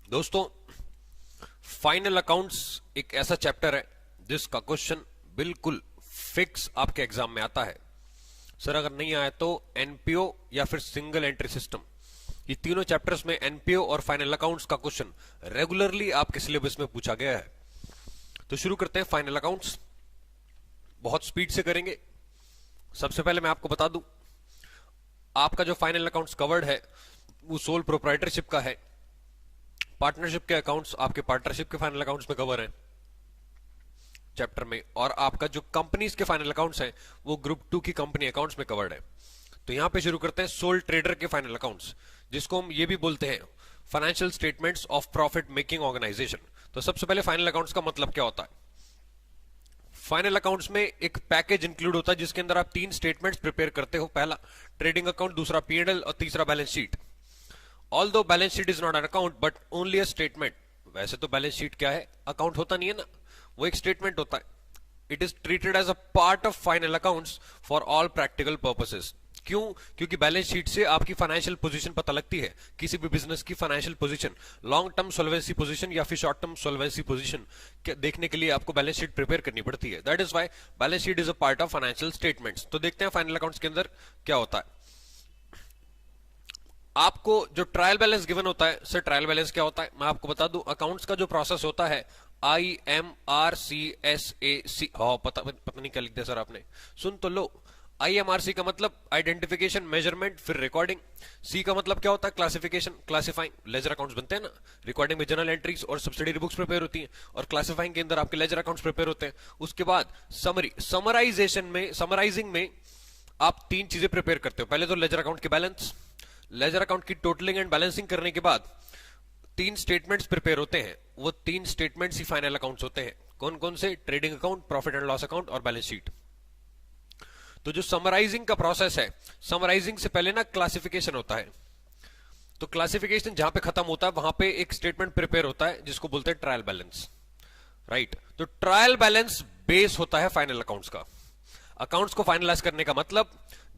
दोस्तों, final accounts एक ऐसा चैप्टर है जिसका क्वेश्चन बिल्कुल फिक्स आपके एग्जाम में आता है। सर अगर नहीं आया तो एनपीओ या फिर सिंगल एंट्री सिस्टम, ये तीनों चैप्टर्स में एनपीओ और फाइनल अकाउंट्स का क्वेश्चन रेगुलरली आपके सिलेबस में पूछा गया है। तो शुरू करते हैं फाइनल अकाउंट्स। बहुत स्पीड से करेंगे। सबसे पहले मैं आपको बता दूं, आपका जो फाइनल अकाउंट्स कवर्ड है वो सोल प्रोप्राइटरशिप का है। पार्टनरशिप के अकाउंट्स आपके पार्टनरशिप के फाइनल अकाउंट्स में कवर है चैप्टर में, और आपका जो कंपनीज के फाइनल अकाउंट्स हैं वो ग्रुप 2 की कंपनी अकाउंट्स में कवर्ड है। तो यहां पे शुरू करते हैं सोल ट्रेडर के फाइनल अकाउंट्स, जिसको हम ये भी बोलते हैं financial statements of profit making organisation. तो सबसे पहले फाइनल अकाउंट्स का मतलब क्या होता है। फाइनल अकाउंट्स में एक पैकेज इंक्लूड होता है जिसके अंदर आप 3 स्टेटमेंट्स प्रिपेयर करते हो। पहला ट्रेडिंग अकाउंट, दूसरा पीएनएल और तीसरा balance sheet. Although balance sheet is not an account but only a statement. वैसे तो बैलेंस शीट क्या है, अकाउंट होता नहीं है ना, वो एक स्टेटमेंट होता है। It is treated as a part of final accounts for all practical purposes. क्यों? क्योंकि बैलेंस शीट से आपकी फाइनेंशियल पोजीशन पता लगती है, किसी भी बिजनेस की financial position, long term solvency position या फिर शॉर्ट टर्म सोल्वेंसी पोजीशन देखने के लिए आपको बैलेंस शीट प्रिपेयर करनी पड़ती है। That is why balance sheet is a part of financial statements. तो देखते हैं फाइनल अकाउंट्स के अंदर क्या होता है। आपको जो ट्रायल बैलेंस गिवन होता है, सर ट्रायल बैलेंस क्या होता है मैं आपको बता दूं। अकाउंट्स का जो प्रोसेस होता है IMRCSAC, पता नहीं क्या लिख दिया सर आपने, सुन तो लो। IMRC का मतलब आइडेंटिफिकेशन, मेजरमेंट, फिर रिकॉर्डिंग। C का मतलब क्या होता है, क्लासिफिकेशन, क्लासिफाइंग। लेजर अकाउंट्स बनते हैं ना, रिकॉर्डिंग में जर्नल एंट्रीज और सब्सिडियरी बुक्स प्रिपेयर होती हैं, और क्लासिफाइंग के अंदर आपके लेजर अकाउंट्स प्रिपेयर होते हैं। उसके बाद समरी, समराइजिंग में आप 3 चीजें प्रिपेयर करते हो। पहले तो लेजर अकाउंट के बैलेंस, लेजर अकाउंट की टोटलिंग एंड बैलेंसिंग करने के बाद 3 स्टेटमेंट्स प्रिपेयर होते हैं। वो 3 स्टेटमेंट्स ही फाइनल अकाउंट्स होते हैं। कौन कौन से? Trading account, profit and loss account और बैलेंस शीट। तो जो समराइजिंग का प्रोसेस है, समराइजिंग से पहले ना क्लासिफिकेशन होता है। तो क्लासिफिकेशन जहां पे खत्म होता है वहां पे एक स्टेटमेंट प्रिपेयर होता है जिसको बोलते हैं ट्रायल बैलेंस, राइट। तो ट्रायल बैलेंस बेस होता है फाइनल अकाउंट्स का। अकाउंट्स को फाइनलाइज करने का मतलब,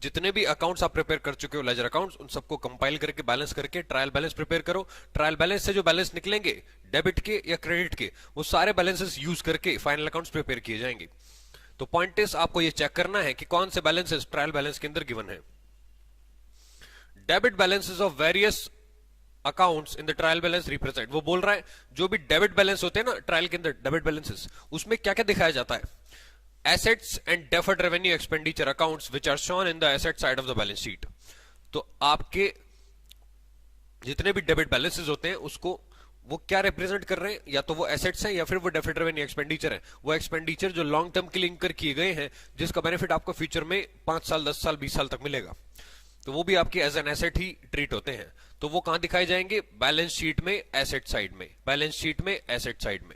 जितने भी अकाउंट्स आप प्रिपेयर कर चुके हो लेजर अकाउंट्स, उन सबको कंपाइल करके बैलेंस करके ट्रायल बैलेंस प्रिपेयर करो। ट्रायल बैलेंस से जो बैलेंस निकलेंगे डेबिट के या क्रेडिट के, वो सारे बैलेंसेस यूज करके फाइनल अकाउंट्स प्रिपेयर किए जाएंगे। तो पॉइंट इज आपको ये चेक करना है कि कौन से बैलेंसेस ट्रायल बैलेंस के अंदर गिवन है। Debit balances of various accounts in the trial balance represent, वो बोल रहा है जो भी डेबिट बैलेंस होते हैं ना ट्रायल के अंदर, डेबिट बैलेंसेस, उसमें क्या क्या दिखाया जाता है। Assets and deferred revenue expenditure accounts which are shown in the asset side of the balance sheet। तो आपके जितने भी डेबिट बैलेंसेस होते हैं उसको वो क्या रिप्रेजेंट कर रहे हैं, या तो वो एसेट्स हैं या फिर वो डेफर्ड रेवेन्यू एक्सपेंडिचर है। वो एक्सपेंडिचर जो लॉन्ग टर्म के लिए इंकर किए गए हैं, जिसका बेनिफिट आपको फ्यूचर में 5 साल 10 साल 20 साल तक मिलेगा, तो वो भी आपकी एज एन एसेट ही ट्रीट होते हैं। तो वो कहां दिखाए जाएंगे? बैलेंस शीट में, एसेट साइड में, बैलेंस शीट में, एसेट साइड में।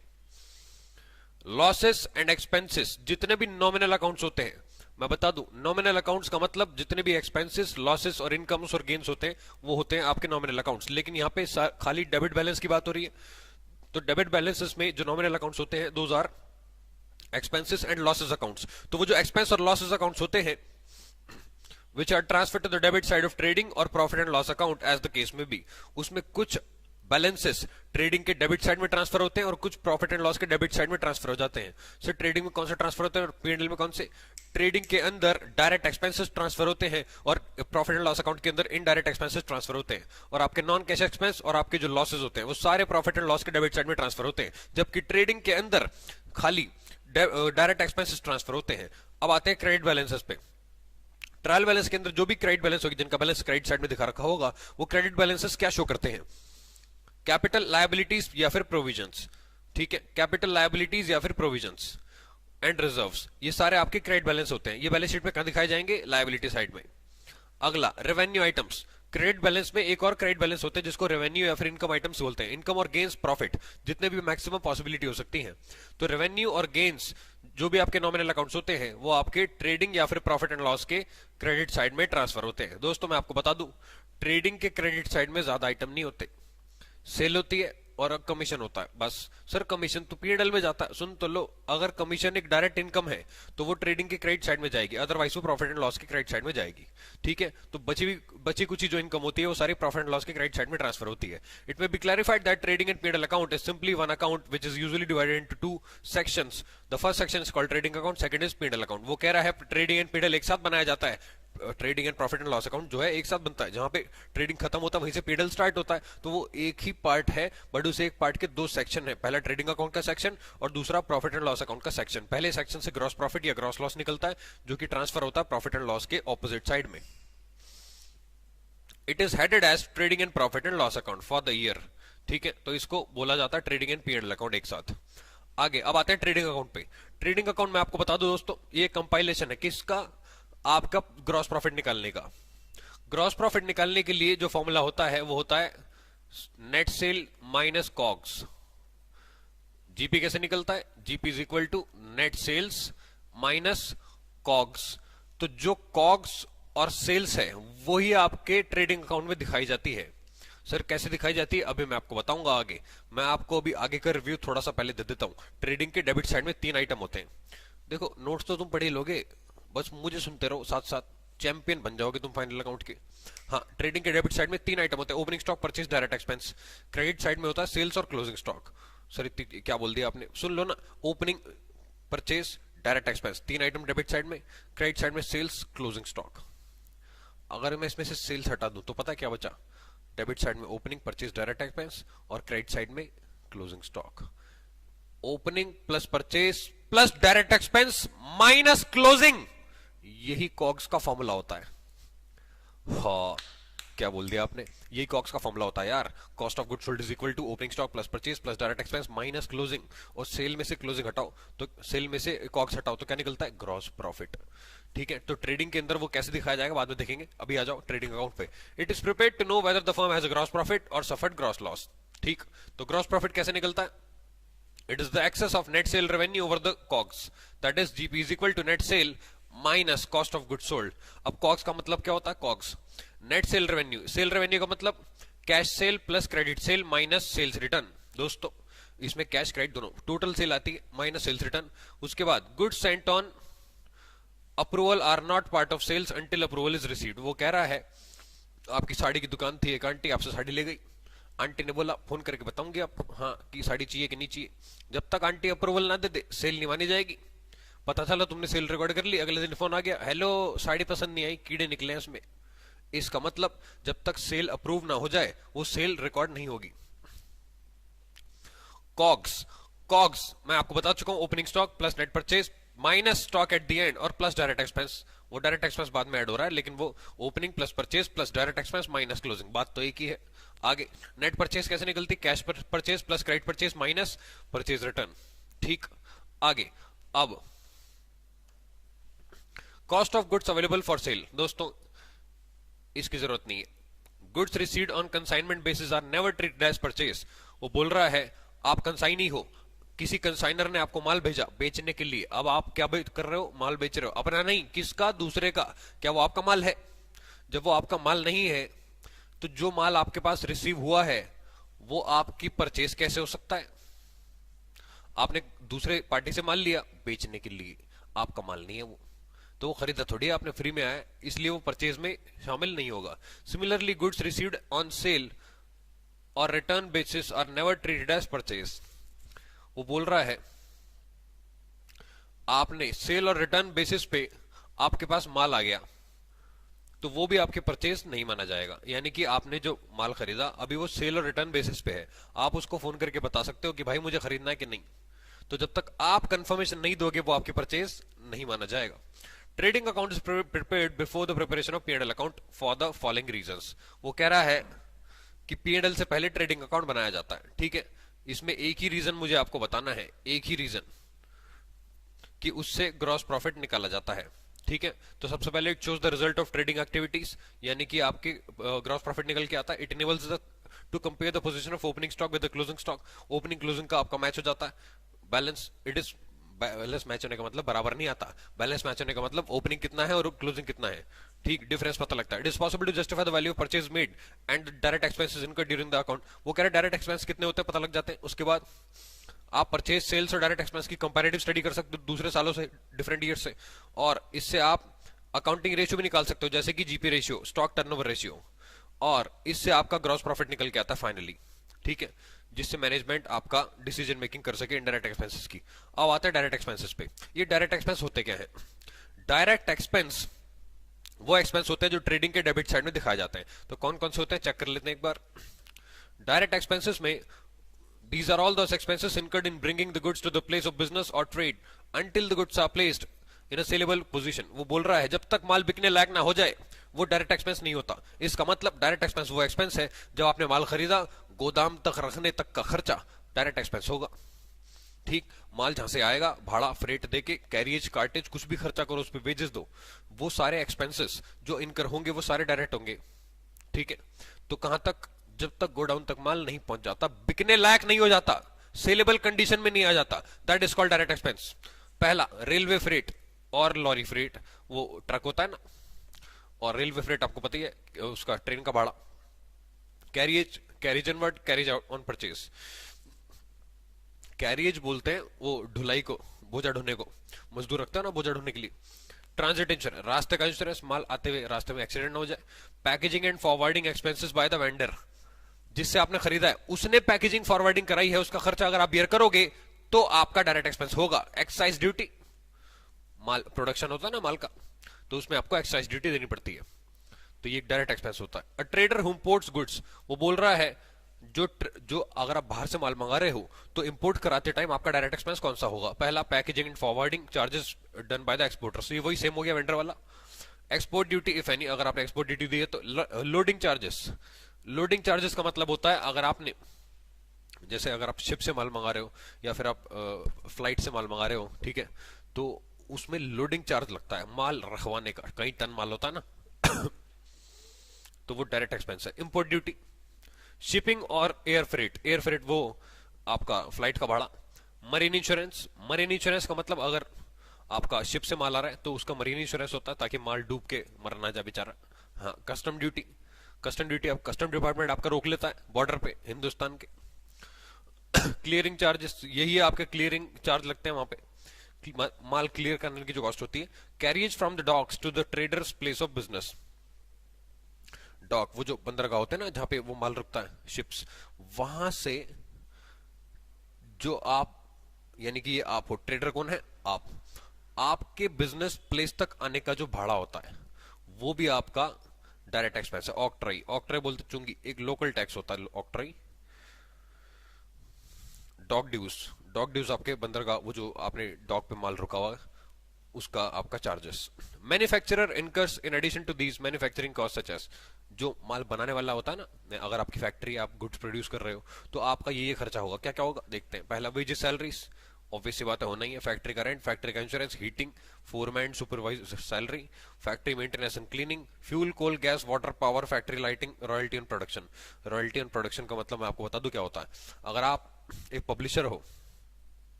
लॉसेस एंड एक्सपेंसेस, जितने भी नॉमिनल अकाउंट्स होते हैं, मैं बता दूं नॉमिनल अकाउंट्स का मतलब जितने भी एक्सपेंसेस, लॉसेस और इनकम्स और गेन्स होते हैं वो होते हैं आपके नॉमिनल अकाउंट्स। लेकिन यहाँ पे खाली डेबिट बैलेंस की बात हो रही है। तो डेबिट बैलेंसेस में जो नॉमिनल अकाउंट्स होते हैं, those are expenses and losses accounts. तो वो जो एक्सपेंस और लॉसेस अकाउंट्स होते हैं which are transferred to the debit side of trading और profit and loss account as the case may be, उसमें कुछ बैलेंसेस ट्रेडिंग के डेबिट साइड में ट्रांसफर होते हैं और कुछ प्रॉफिट एंड लॉस के डेबिट साइड में ट्रांसफर हो जाते हैं। सर ट्रेडिंग में कौन से ट्रांसफर होते हैं और पीएनएल में कौन से? ट्रेडिंग के अंदर डायरेक्ट एक्सपेंसेस ट्रांसफर होते हैं और प्रॉफिट एंड लॉस अकाउंट के अंदर इनडायरेक्ट एक्सपेंसेस ट्रांसफर होते हैं। और आपके नॉन कैश एक्सपेंस और आपके जो लॉसेज होते हैं वो सारे प्रॉफिट एंड लॉस के डेबिट साइड में ट्रांसफर होते हैं, जबकि ट्रेडिंग के अंदर खाली डायरेक्ट एक्सपेंसेस ट्रांसफर होते हैं। अब आते हैं क्रेडिट बैलेंसेस पे। ट्रायल बैलेंस के अंदर जो भी क्रेडिट बैलेंस होगी, जिनका बैलेंस क्रेडिट साइड में दिखा रखा होगा, वो क्रेडिट बैलेंसेस क्या शो करते हैं? कैपिटल लायबिलिटीज या फिर प्रोविजंस, ठीक है, कैपिटल लायबिलिटीज या फिर प्रोविजंस एंड रिजर्व्स, ये सारे आपके क्रेडिट बैलेंस होते हैं। ये बैलेंस शीट में कहां दिखाए जाएंगे? लायबिलिटी साइड में। अगला रेवेन्यू आइटम्स। क्रेडिट बैलेंस में एक और क्रेडिट बैलेंस होते हैं जिसको रेवेन्यू या फिर इनकम आइटम्स बोलते हैं। इनकम और गेन्स, प्रॉफिट, जितने भी मैक्सिमम पॉसिबिलिटी हो सकती है। तो रेवेन्यू और गेन्स जो भी आपके नॉमिनल अकाउंट्स होते हैं वो आपके ट्रेडिंग या फिर प्रॉफिट एंड लॉस के क्रेडिट साइड में ट्रांसफर होते हैं। दोस्तों मैं आपको बता दूं, ट्रेडिंग के क्रेडिट साइड में ज्यादा आइटम नहीं होते। सेल होती है, और कमीशन होता है। बस सर कमीशन तो पीएनएल में जाता है, सुन तो लो, अगर कमीशन एक डायरेक्ट इनकम है तो वो ट्रेडिंग के क्रेडिट साइड में जाएगी, अदरवाइज वो प्रॉफिट एंड लॉस के क्रेडिट साइड में जाएगी। ठीक है, तो बची कुछ जो इनकम होती है वो सारी प्रॉफिट एंड लॉस के क्रेडिट साइड में ट्रांसफर होती है। It may be clarified that trading and PNL account is simply one account which is usually divided into two sections. The first section is called trading account, second is PNL account. वो कह रहा है trading and PNL एक साथ बनाया जाता है, trading and profit and loss account जो है एक साथ बनता है, जहां पे ट्रेडिंग खत्म होता है वहीं से पीएनएल स्टार्ट होता है, तो वो एक ही पार्ट है, बट उसे एक पार्ट के दो सेक्शन है, पहला ट्रेडिंग अकाउंट का सेक्शन और दूसरा प्रॉफिट एंड लॉस अकाउंट का सेक्शन। पहले सेक्शन से ग्रॉस प्रॉफिट या ग्रॉस लॉस निकलता है जो कि ट्रांसफर होता है प्रॉफिट एंड लॉस के ऑपोजिट साइड में। It is headed as trading and profit and loss account for the year. ठीक है, तो इसको बोला जाता है ट्रेडिंग एंड पीएनएल अकाउंट एक साथ। आगे अब आते हैं ट्रेडिंग अकाउंट पे। ट्रेडिंग अकाउंट में आपको बता दो दोस्तों, ये कंपाइलेशन है किसका, आपका ग्रॉस प्रॉफिट निकालने का। ग्रॉस प्रॉफिट निकालने के लिए जो फॉर्मूला होता है वो होता है net sale minus COGS. GP कैसे निकलता है, GP is equal to net sales minus COGS. तो जो कॉग्स और सेल्स है वही आपके ट्रेडिंग अकाउंट में दिखाई जाती है। सर कैसे दिखाई जाती है अभी मैं आपको बताऊंगा आगे। मैं आपको अभी आगे का रिव्यू थोड़ा सा पहले दे देता हूं। ट्रेडिंग के डेबिट साइड में 3 आइटम होते हैं। देखो नोट्स तो तुम पढ़ ही लोगे, बस मुझे सुनते रहो, साथ साथ चैंपियन बन जाओगे तुम फाइनल अकाउंट के। हाँ, ट्रेडिंग के डेबिट साइड में 3 आइटम होते हैं, opening stock, purchase, direct expense. Credit side में होता है सेल्स और क्लोजिंग स्टॉक। सर इतनी क्या बोल दिया आपने, सुन लो ना, opening, purchase, direct expense, 3 item debit side में। क्रेडिट साइड में सेल्स, क्लोजिंग स्टॉक। अगर मैं इसमें से सेल्स हटा दूं तो पता क्या बचा, डेबिट साइड में ओपनिंग, परचेज, डायरेक्ट एक्सपेंस और क्रेडिट साइड में closing stock. Opening plus purchase plus direct expense minus closing, यही कॉग्स का फॉर्मूला होता है। हाँ, क्या बोल दिया आपने, यही कॉग्स का फॉर्मूला होता है यार। Cost of good sold is equal to opening stock plus purchase plus direct expense minus closing, और सेल में से क्लोजिंग हटाओ तो सेल में से कॉग्स हटाओ तो क्या निकलता है, ग्रॉस प्रॉफिट। ठीक है, तो ट्रेडिंग के अंदर वो कैसे दिखाया जाएगा बाद में देखेंगे, अभी आ जाओ ट्रेडिंग अकाउंट पे। It is prepared to know whether the firm has a gross profit और सफर्ड ग्रॉस लॉस। ठीक, तो ग्रॉस प्रॉफिट कैसे निकलता है, it is the excess of net sale revenue over the COGS, that is GP is equal to net sale minus cost of good sold. अब COGS का मतलब क्या होता है, COGS net sale revenue, sale revenue का मतलब cash cell plus credit sale minus sales return. दोस्तों इसमें कैश क्रेडिट दोनों, टोटल सेल आती है माइनस सेल्स रिटर्न। उसके बाद goods sent on approval are not part of sales until approval is received. वो कह रहा है आपकी साड़ी की दुकान थी, एक आंटी आपसे साड़ी ले गई, आंटी ने बोला फोन करके बताऊंगी आप हाँ कि साड़ी चाहिए कि नहीं चाहिए। जब तक आंटी अप्रूवल ना दे दे सेल नहीं मानी जाएगी। पता चला तुमने सेल रिकॉर्ड कर ली, अगले दिन फोन आ गया, हेलो साड़ी पसंद नहीं आई, कीड़े निकले हैं उसमें। इसका मतलब जब तक सेल अप्रूव ना हो जाए वो सेल रिकॉर्ड नहीं होगी। कॉग्स, कॉग्स मैं आपको बता चुका हूं, opening stock plus net purchase minus stock at the and और प्लस डायरेक्ट एक्सपेंस। वो डायरेक्ट एक्सपेंस बाद में ऐड हो रहा है, लेकिन वो opening plus purchase plus direct expense minus closing, बात तो एक ही है। आगे नेट परचेज कैसे निकलती, cash purchase plus credit purchase minus purchase return. ठीक, आगे अब cost of goods available for sale. दोस्तों इसकी जरूरत नहीं है। Goods received on consignment basis are never treated as purchase. वो बोल रहा है आप कंसाइनी हो, किसी कंसाइनर ने आपको माल भेजा बेचने के लिए, अब आप क्या कर रहे हो, माल बेच रहे हो, अपना नहीं, किसका, दूसरे का। क्या वो आपका माल है? जब वो आपका माल नहीं है तो जो माल आपके पास रिसीव हुआ है वो आपकी परचेज कैसे हो सकता है? आपने दूसरे पार्टी से माल लिया बेचने के लिए, आपका माल नहीं है वो, तो वो खरीदा थोड़ी आपने, फ्री में आया, इसलिए वो परचेज में शामिल नहीं होगा। Similarly goods received on sale और return basis are never treated as purchase. वो बोल रहा है आपने सेल और रिटर्न बेसिस पे आपके पास माल आ गया तो वो भी आपके परचेज नहीं माना जाएगा। यानी कि आपने जो माल खरीदा अभी वो सेल और रिटर्न बेसिस पे है, आप उसको फोन करके बता सकते हो कि भाई मुझे खरीदना है कि नहीं, तो जब तक आप कंफर्मेशन नहीं दोगे वो आपकी परचेज नहीं माना जाएगा। Trading account is prepared before the preparation of PNL account for the following reasons. वो कह रहा है कि पीएनएल से पहले ट्रेडिंग अकाउंट बनाया जाता है। ठीक है, इसमें एक ही रीजन मुझे आपको बताना है, एक ही रीजन कि उससे ग्रॉस प्रॉफिट निकाला जाता है। ठीक है, तो सबसे पहले it shows the result of trading activities, यानी कि आपके ग्रॉस प्रॉफिट निकल के आता है। It enables the two compare the position of opening stock with the closing stock. Opening closing का आपका मैच हो जाता है, balance, it is balance match होने का मतलब बराबर नहीं आता, बैलेंस मैच होने का मतलब ओपनिंग कितना है और क्लोजिंग कितना है, ठीक, डिफरेंस पता लगता है। It is possible to justify the value of purchase made and direct expenses incurred during the account. वो कह रहे डायरेक्ट एक्सपेंस कितने होते हैं पता लग जाते हैं। उसके बाद आप परचेज, सेल्स और डायरेक्ट एक्सपेंस की कंपैरेटिव स्टडी कर सकते हो दूसरे सालों से, डिफरेंट ईयर से, और इससे आप अकाउंटिंग रेशियो भी निकाल सकते हो, जैसे कि GP ratio, stock turnover ratio, और इससे आपका ग्रॉस प्रॉफिट निकल के आता है फाइनली, ठीक है, जिससे मैनेजमेंट आपका डिसीजन मेकिंग कर सके इनडायरेक्ट एक्सपेंसेस की। अब आते हैं डायरेक्ट एक्सपेंसेस पे। ये डायरेक्ट एक्सपेंस होते क्या है? डायरेक्ट एक्सपेंस वो एक्सपेंस होते हैं जो ट्रेडिंग के डेबिट साइड में दिखाए जाते हैं। तो कौन कौन से होते हैं चेक कर लेते हैं एक बार। डायरेक्ट एक्सपेंसेस में these are all those expenses incurred in bringing the goods to the place of business or trade until the goods are placed in a saleable position। वो बोल रहा है जब तक माल बिकने लायक ना हो जाए वो डायरेक्ट एक्सपेंस नहीं होता। इसका मतलब डायरेक्ट एक्सपेंस वो एक्सपेंस है जब आपने माल खरीदा, गोदाम तक रखने तक का खर्चा डायरेक्ट एक्सपेंस होगा, ठीक। माल जहां से आएगा, भाड़ा, फ्रेट देके, कैरियज, कार्टेज, कुछ भी खर्चा करो, उस पर वेजेस दो, वो सारे एक्सपेंसेस जो इनकर होंगे वो सारे डायरेक्ट होंगे, ठीक है। तो कहां तक? जब तक गोडाउन तक माल नहीं पहुंच जाता, बिकने लायक नहीं हो जाता, सेलेबल कंडीशन में नहीं आ जाता, that is called direct expense. पहला रेलवे फ्रेट और लॉरी फ्रेट, वो ट्रक होता है ना, और रेलवे फ्रेट आपको पता ही है उसका ट्रेन का भाड़ा। Carriage, carriage in word, carriage out on purchase. Carriage बोलते हैं वो ढुलाई को, बोझा ढोने को, मजदूर रखता है ना बोझा ढोने के लिए। ट्रांजिट इंश्योरेंस, रास्ते का इंश्योरेंस, माल आते हुए रास्ते में एक्सीडेंट ना हो जाए। Packaging and forwarding expenses by the vendor, जिससे आपने खरीदा है उसने पैकेजिंग फॉरवर्डिंग कराई है, उसका खर्चा अगर आप बियर करोगे तो आपका डायरेक्ट एक्सपेंस होगा। एक्साइज ड्यूटी, माल प्रोडक्शन होता है ना माल का, तो उसमें आपको एक्साइज ड्यूटी देनी पड़ती है, तो ये डायरेक्ट एक्सपेंस होता है। A trader who imports goods, वो बोल रहा है जो अगर आप बाहर से माल मंगा रहे हो तो इंपोर्ट कराते टाइम आपका डायरेक्ट एक्सपेंस कौन सा होगा? पहला packaging and forwarding charges done by the exporter, ये वही सेम हो गया वेंडर वाला। एक्सपोर्ट ड्यूटी इफ एनी, अगर आपने एक्सपोर्ट ड्यूटी दी है तो। लोडिंग चार्जेस, लोडिंग चार्जेस का मतलब होता है अगर आपने, जैसे अगर आप शिप से माल मंगा रहे हो या फिर आप फ्लाइट से माल मंगा रहे हो, ठीक है, तो उसमें लोडिंग चार्ज लगता है माल रखवाने का, कई टन माल होता है ना तो वो डायरेक्ट एक्सपेंस है। इंपोर्ट ड्यूटी, शिपिंग और एयर फ्रेट, एयर फ्रेट वो आपका फ्लाइट का भाड़ा। मरीन इंश्योरेंस, मरीन इंश्योरेंस का मतलब अगर आपका शिप से माल आ रहा है तो उसका मरीन इंश्योरेंस होता है ताकि माल डूब के मर ना जाए बेचारा। हाँ, कस्टम ड्यूटी, कस्टम ड्यूटी अब कस्टम डिपार्टमेंट आपका रोक लेता है बॉर्डर पे हिंदुस्तान के। क्लियरिंग चार्जेस, यही है आपके क्लियरिंग चार्ज लगते हैं वहां पे, माल क्लियर करने की जो कॉस्ट होती है। Carriage from the docks to the traders place of business, dock वो जो बंदरगाह होते हैं ना जहां पे वो माल रुकता है, शिप्स, वहां से जो आप, यानी कि ये आप हो, ट्रेडर कौन है? आप, आपके बिजनेस प्लेस तक आने का जो भाड़ा होता है वो भी आपका डायरेक्ट एक्सपेंस है। ऑक्ट्राई, ऑक्ट्राई बोलते चुंगी, एक लोकल टैक्स होता है octroi. Dock dues, dock dues आपके बंदरगाह, वो जो आपने डॉक पे माल रुका हुआ है उसका आपका charges. Manufacturer incurs in addition to these manufacturing cost such as, जो माल बनाने वाला होता है ना, अगर आपकी फैक्ट्री, आप गुड्स प्रोड्यूस कर रहे हो तो आपका ये खर्चा होगा। क्या क्या होगा देखते हैं। पहला वेजेस, सैलरीज, ऑब्वियस सी बात है होना ही है। फैक्ट्री का रेंट, फैक्ट्री का insurance, heating, foreman supervisor salary, factory maintenance and cleaning, fuel, coal, gas, water, power, factory lighting, royalty on production. Royalty on production का मतलब मैं आपको बता दूं क्या होता है। अगर आप एक पब्लिशर हो,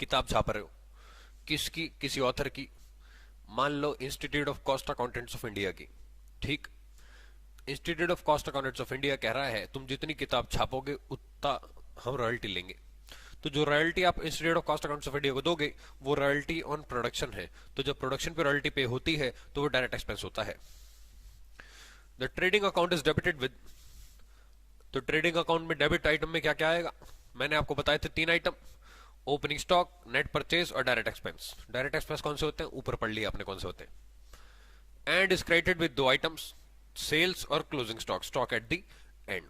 किताब छाप रहे हो, किसकी, किसी ऑथर की, मान लो institute of cost accountants of India की, ठीक। Institute of cost accountants of India कह रहा है तुम जितनी किताब छापोगे उतना हम रॉयल्टी लेंगे। तो जो रॉयल्टी आप institute of cost accounts of India को दोगे वो रॉयल्टी ऑन प्रोडक्शन है, तो जब प्रोडक्शन पे रॉयल्टी पे होती है तो वो डायरेक्ट एक्सपेंस होता है। The trading account is debited with, तो ट्रेडिंग अकाउंट में डेबिट आइटम में क्या क्या आएगा? मैंने आपको बताए थे 3 item, opening stock, net purchase और डायरेक्ट एक्सपेंस। डायरेक्ट एक्सपेंस कौन से होते हैं? ऊपर पढ़ लिया आपने कौन से होते हैं। And is credited with 2 items, sales और closing stock, stock at the end.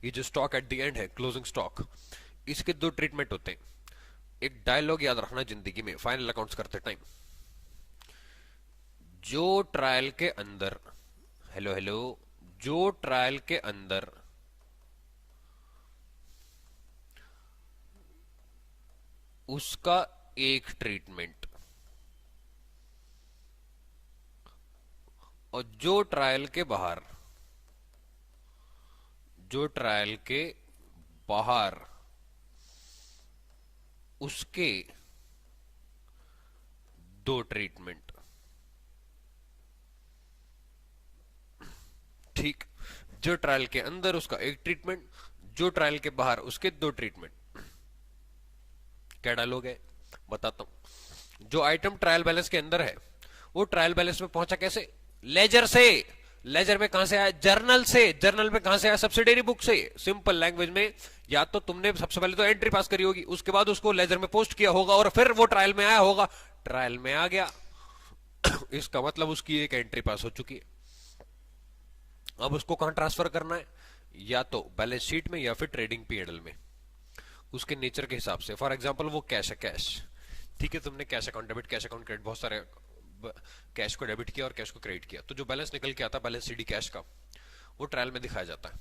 ये जो स्टॉक एट द एंड है, क्लोजिंग स्टॉक, इसके 2 ट्रीटमेंट होते हैं। एक डायलॉग याद रखना जिंदगी में फाइनल अकाउंट्स करते टाइम, जो ट्रायल के अंदर, हेलो हेलो, जो ट्रायल के अंदर उसका एक ट्रीटमेंट और जो ट्रायल के बाहर, जो ट्रायल के बाहर उसके दो ट्रीटमेंट। ठीक, जो ट्रायल के अंदर उसका एक ट्रीटमेंट, जो ट्रायल के बाहर उसके दो ट्रीटमेंट। क्या डालोगे बताता हूं। जो आइटम ट्रायल बैलेंस के अंदर है वो ट्रायल बैलेंस में पहुंचा कैसे? लेजर से। लेजर में कहां से आया? जर्नल से। जर्नल में कहां से आया? सब्सिडियरी बुक से। सिंपल लैंग्वेज में, या तो तुमने सबसे पहले तो एंट्री पास करी होगी, उसके बाद उसको लेजर में पोस्ट किया होगा और फिर वो ट्रायल में आया होगा। ट्रायल में आ गया इसका मतलब उसकी एक एंट्री पास हो चुकी है। अब उसको कहां ट्रांसफर करना है? या तो बैलेंस शीट में या फिर ट्रेडिंग पीएनएल में, उसके नेचर के हिसाब से। फॉर एग्जांपल वो कैश है, कैश, ठीक है, तुमने cash account debit, cash account credit, बहुत सारे कैश को डेबिट किया और कैश को क्रेडिट किया, तो जो बैलेंस निकल के आता है बैलेंस सीडी कैश का, वो ट्रायल में दिखाया जाता है।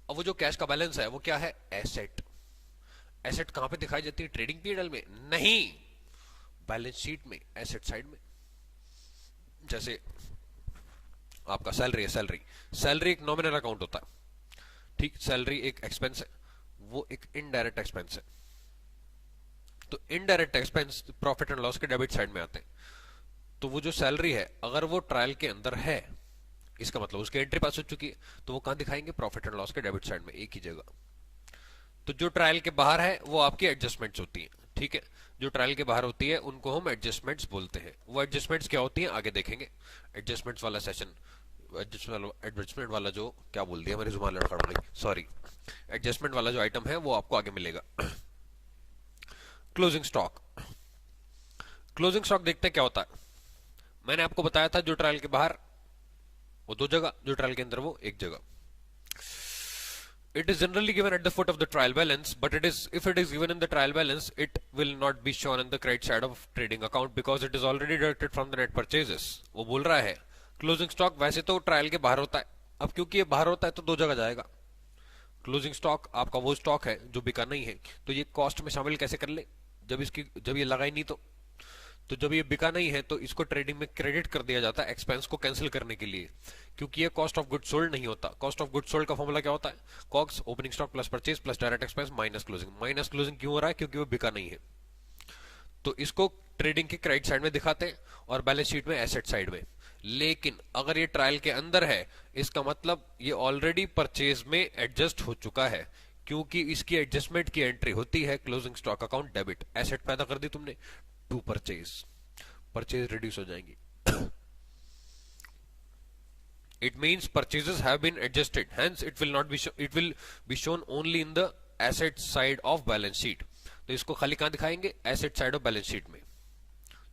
अब वो जो कैश का बैलेंस है वो क्या है? एसेट। एसेट कहां पे दिखाई जाती है? ट्रेडिंग पीरियड में नहीं, बैलेंस शीट में, एसेट साइड में। जैसे आपका सैलरी है, सैलरी, सैलरी एक नॉमिनल अकाउंट होता है, ठीक, सैलरी एक एक्सपेंस है, वो एक इनडायरेक्ट एक्सपेंस है। तो indirect expense profit and loss के डेबिट साइड में आते हैं। तो वो जो सैलरी है अगर वो ट्रायल के अंदर है, इसका मतलब उसकी एंट्री पास हो चुकी है, तो वो कहां दिखाएंगे? प्रॉफिट एंड लॉस के डेबिट साइड में, एक ही जगह। तो जो ट्रायल के बाहर है वो आपकी एडजस्टमेंट्स होती हैं, ठीक है, जो ट्रायल के बाहर होती है उनको हम एडजस्टमेंट्स बोलते हैं। वो एडजस्टमेंट्स क्या होती हैं आगे देखेंगे। एडजस्टमेंट्स वाला सेशन, एडजस्टमेंट वाला जो, क्या बोल दिया, मेरी जुबान लड़खड़ गई, सॉरी, एडजस्टमेंट वाला जो आइटम है वो आपको आगे मिलेगा। Closing stock. क्लोजिंग स्टॉक देखते हैं क्या होता है। मैंने आपको बताया था जो ट्रायल के बाहर वो दो जगह, जो ट्रायल के अंदर वो एक जगह। It is generally given at the foot of the trial balance, but if it is given in the trial balance, it will not be shown in the credit side of trading account because it is already deducted from the net purchases. वो बोल रहा है closing stock वैसे तो trial के बाहर होता है, अब क्योंकि ये बाहर होता है तो दो जगह जाएगा। क्लोजिंग स्टॉक आपका वो स्टॉक है जो बिका नहीं है, तो ये कॉस्ट में शामिल कैसे कर ले? जब ये लगा ही नहीं तो जब ये बिका नहीं है तो इसको ट्रेडिंग में क्रेडिट कर दिया जाता है एक्सपेंस को कैंसिल करने के लिए, क्योंकि ये कॉस्ट ऑफ गुड सोल्ड नहीं होता। कॉस्ट ऑफ गुड सोल्ड का फॉर्मूला क्या होता है? COGS opening stock plus purchase plus direct expense minus closing. Minus closing क्यों हो रहा है? क्योंकि वो बिका नहीं है। तो इसको ट्रेडिंग के क्रेडिट साइड में दिखाते हैं और बैलेंस शीट में एसेट साइड में। लेकिन अगर ये ट्रायल के अंदर है, इसका मतलब ये ऑलरेडी परचेज में एडजस्ट हो चुका है, क्योंकि इसकी एडजस्टमेंट की एंट्री होती है closing stock account debit. Asset पैदा कर दी तुमने टू परचेज, परचेज रिड्यूस हो जाएंगी। It means purchases have been adjusted, hence it will not be it will be shown only in the asset side of balance sheet. तो इसको खाली कहां दिखाएंगे? Asset side of balance sheet में,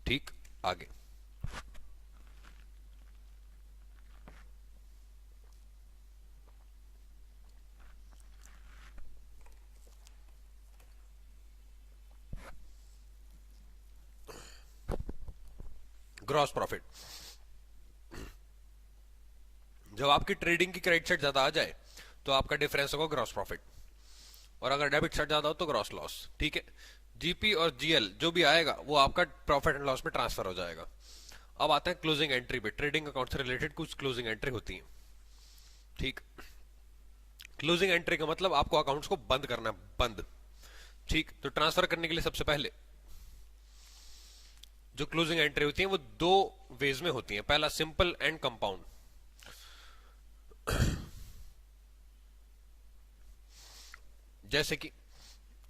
ठीक। आगे ग्रॉस प्रॉफिट। जब आपकी ट्रेडिंग की क्रेडिट साइड ज्यादा आ जाए तो आपका डिफरेंस होगा ग्रॉस प्रॉफिट, और अगर डेबिट साइड ज्यादा हो तो ग्रॉस लॉस, ठीक है। जीपी और जीएल जो भी आएगा वो आपका प्रॉफिट एंड लॉस में ट्रांसफर हो जाएगा। अब आते हैं क्लोजिंग एंट्री पे। ट्रेडिंग अकाउंट से रिलेटेड कुछ क्लोजिंग एंट्री होती है, ठीक। क्लोजिंग एंट्री का मतलब आपको अकाउंट्स को बंद करना, बंद, ठीक। तो ट्रांसफर करने के लिए सबसे पहले जो क्लोजिंग एंट्री होती है वो दो वेज में होती है। पहला सिंपल एंड कंपाउंड। जैसे कि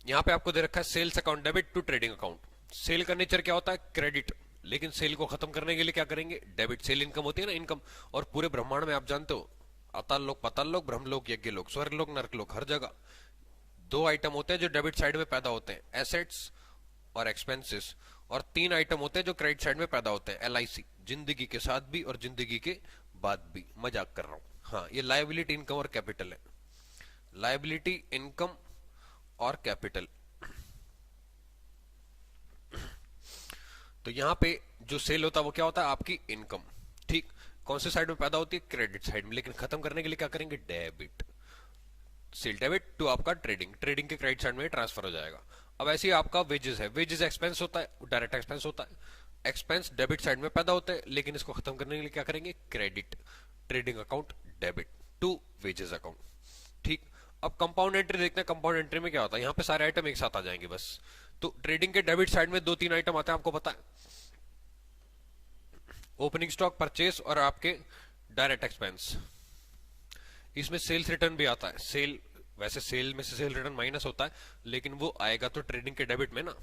यहां पे आपको दे रखा है sales account debit to trading account. Sale का नेचर क्या होता है? क्रेडिट, लेकिन सेल को खत्म करने के लिए क्या करेंगे? डेबिट। सेल इनकम होती है ना, इनकम। और पूरे ब्रह्मांड में आप जानते हो, अताल लोक, पताल लोक, ब्रह्मलोक, यज्ञ लोक, स्वर्ग लोक, नरक लोक, हर जगह दो आइटम होते हैं जो डेबिट साइड में पैदा होते हैं, एसेट्स और एक्सपेंसेस। और तीन आइटम होते हैं जो क्रेडिट साइड में पैदा होते हैं, एलआईसी, जिंदगी के साथ भी और जिंदगी के बाद भी। मजाक कर रहा हूं, हाँ, ये लायबिलिटी, इनकम और कैपिटल है। लायबिलिटी, इनकम और कैपिटल। तो यहां पे जो सेल होता है वो क्या होता है? आपकी इनकम, ठीक। कौन से साइड में पैदा होती है? क्रेडिट साइड में। लेकिन खत्म करने के लिए क्या करेंगे? डेबिट। सेल डेबिट टू आपका ट्रेडिंग, ट्रेडिंग के क्रेडिट साइड में ट्रांसफर हो जाएगा। अब ऐसे ही आपका वेजेस है, वेजेस एक्सपेंस होता है, डायरेक्ट एक्सपेंस होता है। एक्सपेंस डेबिट साइड में पैदा होता है, लेकिन इसको खत्म करने के लिए क्या करेंगे? Credit, trading account debit to wages account, ठीक। अब कंपाउंड एंट्री देखते हैं। कंपाउंड एंट्री में क्या होता है? यहाँ पे सारे आइटम एक साथ आ जाएंगे बस। तो ट्रेडिंग के डेबिट साइड में दो तीन आइटम आते हैं, आपको पता है, ओपनिंग स्टॉक, परचेस और आपके डायरेक्ट एक्सपेंस। इसमें सेल्स रिटर्न भी आता है। सेल, वैसे सेल में से सेल रिटर्न माइनस होता है, लेकिन वो आएगा तो ट्रेडिंग के डेबिट में ना।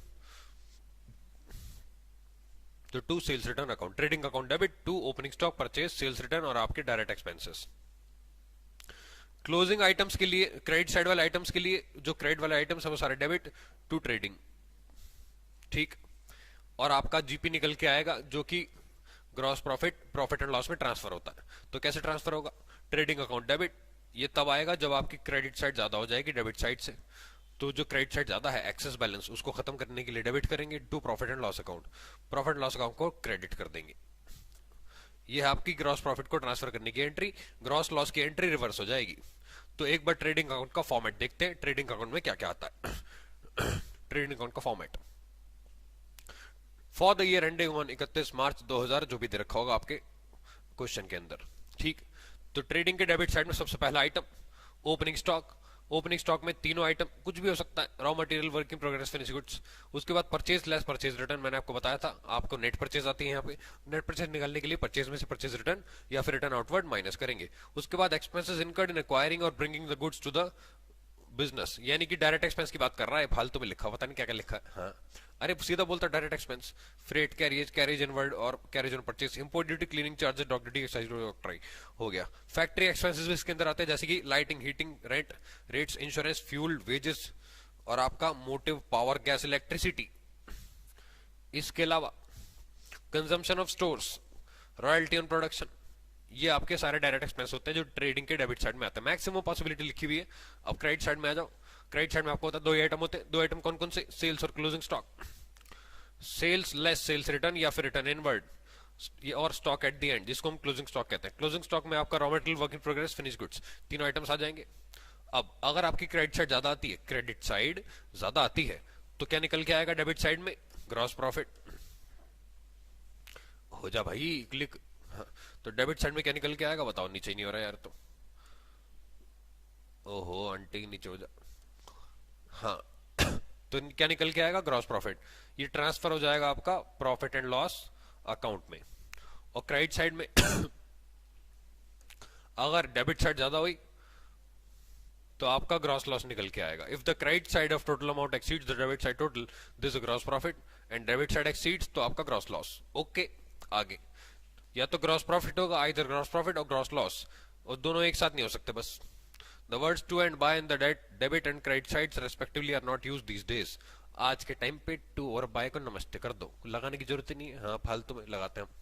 तो to sales return account, trading account debit, to opening stock, purchase, sales return और आपके डायरेक्ट एक्सपेंसेस। क्लोजिंग आइटम्स के लिए, क्रेडिट साइड वाले आइटम्स के लिए, जो क्रेडिट वाले आइटम्स है वो सारे डेबिट टू ट्रेडिंग, ठीक। और आपका जीपी निकल के आएगा जो कि gross profit, profit and loss में ट्रांसफर होता है। तो कैसे ट्रांसफर होगा? ट्रेडिंग अकाउंट डेबिट, ये तब आएगा जब आपकी क्रेडिट साइड ज्यादा हो जाएगी डेबिट साइड से। तो जो क्रेडिट साइड ज्यादा है, एक्सेस बैलेंस, उसको खत्म करने के लिए डेबिट करेंगे to profit and loss account, profit and loss account को क्रेडिट कर देंगे। ये है आपकी ग्रॉस प्रॉफिट को ट्रांसफर करने की एंट्री। ग्रॉस लॉस की एंट्री रिवर्स हो जाएगी। तो एक बार ट्रेडिंग अकाउंट का फॉर्मेट देखते हैं, ट्रेडिंग अकाउंट में क्या क्या आता है। ट्रेडिंग अकाउंट का format for the year ending on 31 मार्च 2000, जो भी दे रखा होगा आपके क्वेश्चन के अंदर, ठीक। तो ट्रेडिंग के डेबिट साइड में सबसे पहला item opening stock. Opening stock में तीनों आइटम, कुछ भी हो सकता है, raw material, work in progress, finish goods. उसके बाद परचेज लेस परचेज रिटर्न, मैंने आपको बताया था, आपको नेट परचेज आती है यहाँ पे। नेट परचेज निकालने के लिए परचेज में से परचेज रिटर्न या फिर रिटर्न आउटवर्ड माइनस करेंगे। उसके बाद एक्सपेंसेस इनकर्ड इन एक्वायरिंग और bringing the goods to the business, यानी कि डायरेक्ट एक्सपेंस की बात कर रहा है, फालतू में लिखा, पता नहीं क्या क्या लिखा है। हाँ, अरे सीधा बोलता direct expense, freight, carriage, carriage inward और carriage on purchase, import duty, cleaning charges, dock duty, excise duty हो गया। फैक्ट्री एक्सपेंसेस भी इसके अंदर आते हैं, जैसे कि lighting, heating, rent, rates, insurance, fuel, wages और आपका मोटिव, पावर, गैस, इलेक्ट्रिसिटी। इसके अलावा consumption of stores, royalty on production, ये आपके सारे डायरेक्ट एक्सपेंस होते हैं जो ट्रेडिंग के डेबिट साइड में आते हैं। मैक्सिमम पॉसिबिलिटी लिखी हुई है। अब क्रेडिट साइड में आ जाओ। क्रेडिट साइड में आपको होता है दो ही आइटम होते हैं। दो आइटम कौन कौन से? सेल्स और closing stock. Sales less sales return या फिर रिटर्न इनवर्ड, ये और स्टॉक एट द एंड, जिसको हम क्लोजिंग स्टॉक कहते हैं। क्लोजिंग स्टॉक में आपका raw material, work in progress, finish goods, तीनों आइटम्स आ जाएंगे। अब अगर आपकी क्रेडिट साइड ज्यादा आती है, क्रेडिट साइड ज्यादा आती है, तो क्या निकल के आएगा डेबिट साइड में? Gross profit. हो जा भाई क्लिक। हाँ, तो डेबिट साइड में क्या निकल के आएगा बताओ? नीचे ही नहीं हो रहा यार। तो ओहो आंटी नीचे हो जा। हाँ, तो क्या निकल के आएगा? Gross profit. ये ट्रांसफर हो जाएगा आपका प्रॉफिट एंड लॉस अकाउंट में। और क्रेडिट साइड में अगर डेबिट साइड ज्यादा हुई तो आपका ग्रॉस लॉस निकल के आएगा। If the credit side of total amount exceeds the debit side total, this is gross profit, and debit side exceeds तो आपका ग्रॉस लॉस। ओके, आगे या तो ग्रॉस प्रॉफिट होगा, आइदर ग्रॉस प्रॉफिट और ग्रॉस लॉस, और दोनों एक साथ नहीं हो सकते बस। The words to and by in the debit and credit sides respectively are not used these days. आज के टाइम पे टू और बाय को नमस्ते कर दो, लगाने की जरूरत ही नहीं है। हाँ, फालतू में लगाते हैं हम।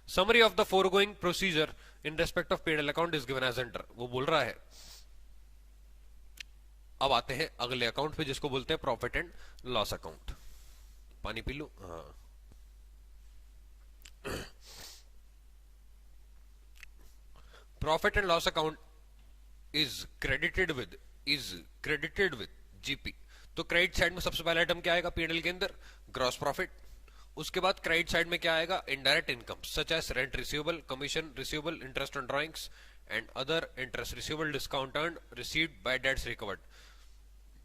Summary of the foregoing procedure in respect of P&L account is given as under. वो बोल रहा है। अब आते हैं अगले अकाउंट पे, जिसको बोलते हैं प्रॉफिट एंड लॉस अकाउंट। पानी पी लूं? हाँ। Profit and loss account is credited with GP. तो क्रेडिट साइड में सबसे पहला आइटम क्या आएगा पीएनएल के अंदर? Gross profit. उसके बाद क्रेडिट साइड में क्या आएगा? Indirect income such as rent receivable, commission receivable, interest on drawings and other interest receivable, discount earned, received by debts recovered.